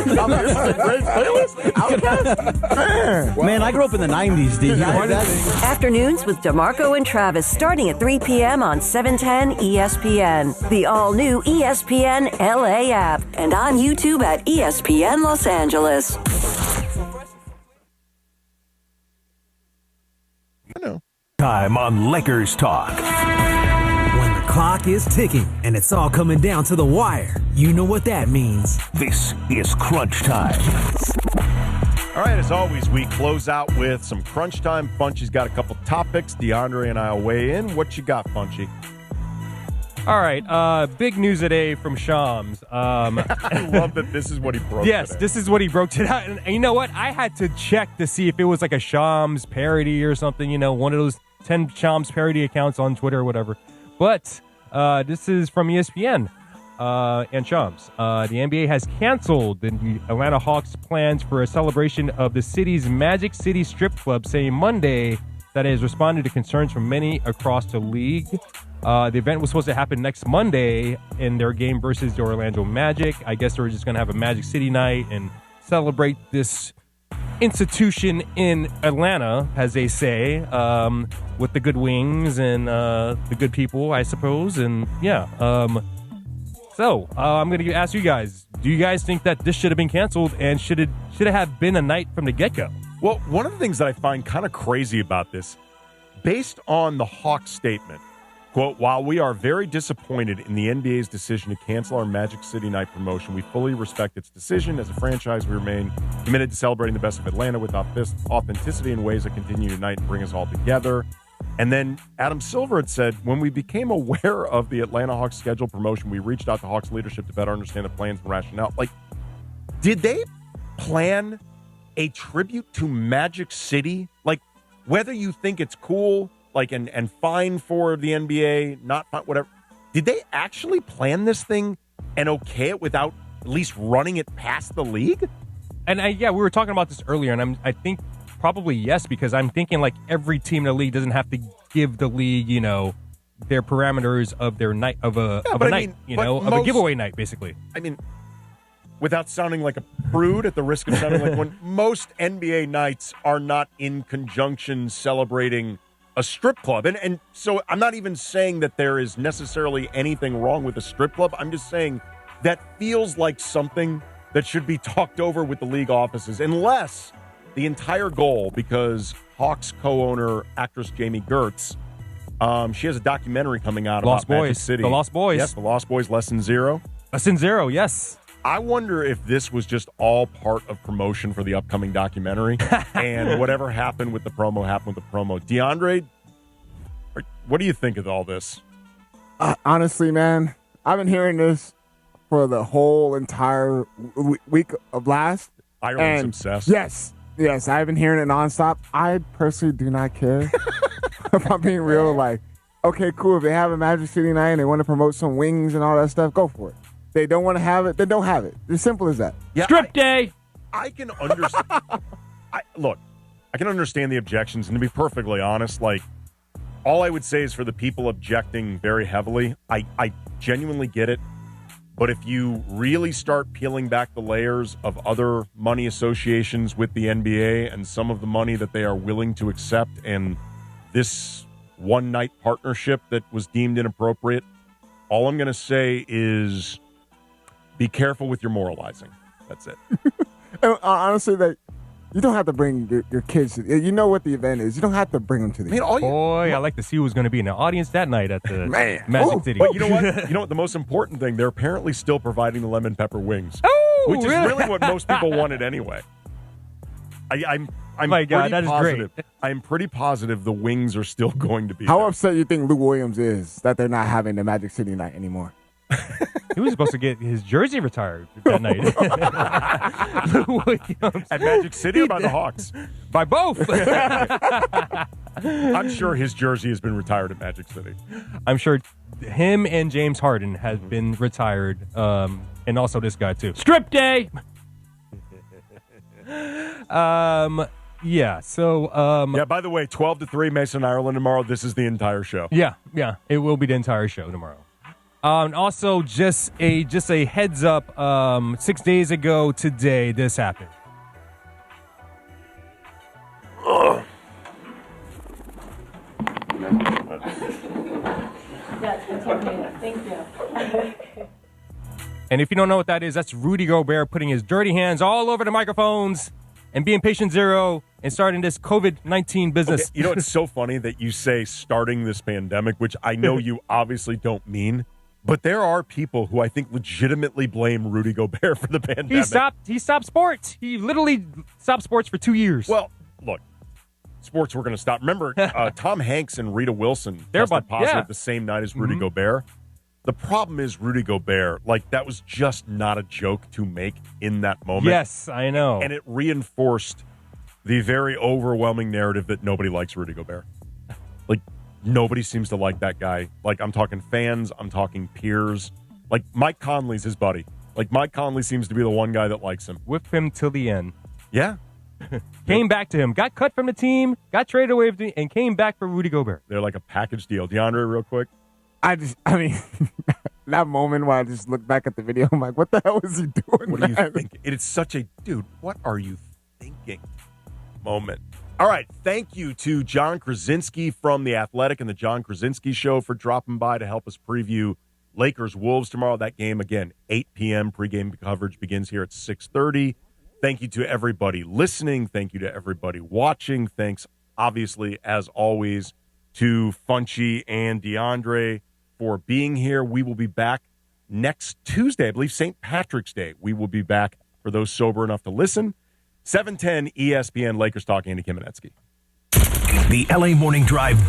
Man, I grew up in the 90s. Did you like that? Afternoons with DeMarco and Travis starting at 3 p.m. on 710 ESPN, the all-new ESPN LA app, and on YouTube at ESPN Los Angeles. I know. Time on Lakers Talk. When the clock is ticking and it's all coming down to the wire, you know what that means. This is Crunch Time. All right, as always, we close out with some Crunch Time. Funchy's got a couple topics. DeAndre and I will weigh in. What you got, Funchy? All right, big news today from Shams. I love that this is what he broke Yes, today. this is what he broke today. And you know what? I had to check to see if it was like a Shams parody or something, you know, one of those 10 Shams parody accounts on Twitter or whatever. But this is from ESPN and Shams. The NBA has canceled the Atlanta Hawks' plans for a celebration of the city's Magic City Strip Club, saying Monday that it has responded to concerns from many across the league. The event was supposed to happen next Monday in their game versus the Orlando Magic. I guess they were just going to have a Magic City night and celebrate this institution in Atlanta, as they say, with the good wings and the good people, I suppose. And yeah, so I'm going to ask you guys: do you guys think that this should have been canceled, and should it have been a night from the get-go? Well, one of the things that I find kind of crazy about this, based on the Hawks statement, quote, while we are very disappointed in the NBA's decision to cancel our Magic City Night promotion, we fully respect its decision. As a franchise, we remain committed to celebrating the best of Atlanta with authenticity in ways that continue to unite and bring us all together. And then Adam Silver had said, when we became aware of the Atlanta Hawks scheduled promotion, we reached out to Hawks leadership to better understand the plans and rationale. Like, did they plan a tribute to Magic City? Like, whether you think it's cool, like, and fine for the NBA, not fine, whatever. Did they actually plan this thing and okay it without at least running it past the league? And we were talking about this earlier, and I think probably yes, because I'm thinking like every team in the league doesn't have to give the league, you know, their parameters of their night of a night, of a giveaway night, basically. I mean, without sounding like a prude, at the risk of sounding like one, most NBA nights are not in conjunction celebrating a strip club. And so I'm not even saying that there is necessarily anything wrong with a strip club. I'm just saying that feels like something that should be talked over with the league offices, unless the entire goal, because Hawks co-owner, actress Jamie Gertz, she has a documentary coming out Lost about Boys. Magic City. The Lost Boys. Yes, The Lost Boys, Lesson Zero. Lesson Zero, yes. I wonder if this was just all part of promotion for the upcoming documentary, and whatever happened with the promo happened with the promo. DeAndre, what do you think of all this? Honestly, man, I've been hearing this for the whole entire week of last. Ireland's obsessed. Yes, I've been hearing it nonstop. I personally do not care. If I'm being real, like, okay, cool. If they have a Magic City night and they want to promote some wings and all that stuff, go for it. They don't want to have it, then don't have it. It's simple as that. Yeah, Strip day. I can understand. I can understand the objections, and to be perfectly honest, like, all I would say is for the people objecting very heavily, I genuinely get it. But if you really start peeling back the layers of other money associations with the NBA and some of the money that they are willing to accept, and this one-night partnership that was deemed inappropriate, all I'm going to say is be careful with your moralizing. That's it. And honestly, You don't have to bring your kids. You know what the event is. You don't have to bring them to the event. Boy, I like to see who's going to be in the audience that night at the Magic City. But you know what? You know what? The most important thing, they're apparently still providing the lemon pepper wings, which is really what most people wanted anyway. I'm my God, that is positive. great. I'm pretty positive the wings are still going to be How there. upset you think Lou Williams is that they're not having the Magic City night anymore? He was supposed to get his jersey retired that night. Lou Williams. At Magic City or by the Hawks? By both. I'm sure his jersey has been retired at Magic City. I'm sure him and James Harden have been retired, and also this guy too. Strip day. Yeah. So. Yeah. By the way, 12-3, Mason, Ireland tomorrow. This is the entire show. Yeah. It will be the entire show tomorrow. Also, just a heads up. 6 days ago today, this happened. Thank you. And if you don't know what that is, that's Rudy Gobert putting his dirty hands all over the microphones and being patient zero and starting this COVID-19 business. Okay, you know, it's so funny that you say starting this pandemic, which I know you obviously don't mean. But there are people who I think legitimately blame Rudy Gobert for the pandemic. He stopped sports. He literally stopped sports for 2 years. Well, look, sports were going to stop. Remember, Tom Hanks and Rita Wilson tested positive the same night as Rudy Gobert. The problem is Rudy Gobert, that was just not a joke to make in that moment. Yes, I know. And it reinforced the very overwhelming narrative that nobody likes Rudy Gobert. Nobody seems to like that guy. I'm talking fans. I'm talking peers. Mike Conley's his buddy. Mike Conley seems to be the one guy that likes him. With him till the end. Yeah. Came back to him. Got cut from the team. Got traded away from and came back for Rudy Gobert. They're like a package deal. DeAndre, real quick. I mean, that moment where I just look back at the video, I'm like, what the hell is he doing? What are you thinking? It is such a, dude, what are you thinking moment? All right, thank you to John Krasinski from The Athletic and the John Krasinski Show for dropping by to help us preview Lakers-Wolves tomorrow. That game, again, 8 p.m. Pregame coverage begins here at 6:30. Thank you to everybody listening. Thank you to everybody watching. Thanks, obviously, as always, to Funchy and DeAndre for being here. We will be back next Tuesday, I believe St. Patrick's Day. We will be back for those sober enough to listen. 710 ESPN Lakers Talk, Andy Kamenetzky. The LA Morning Drive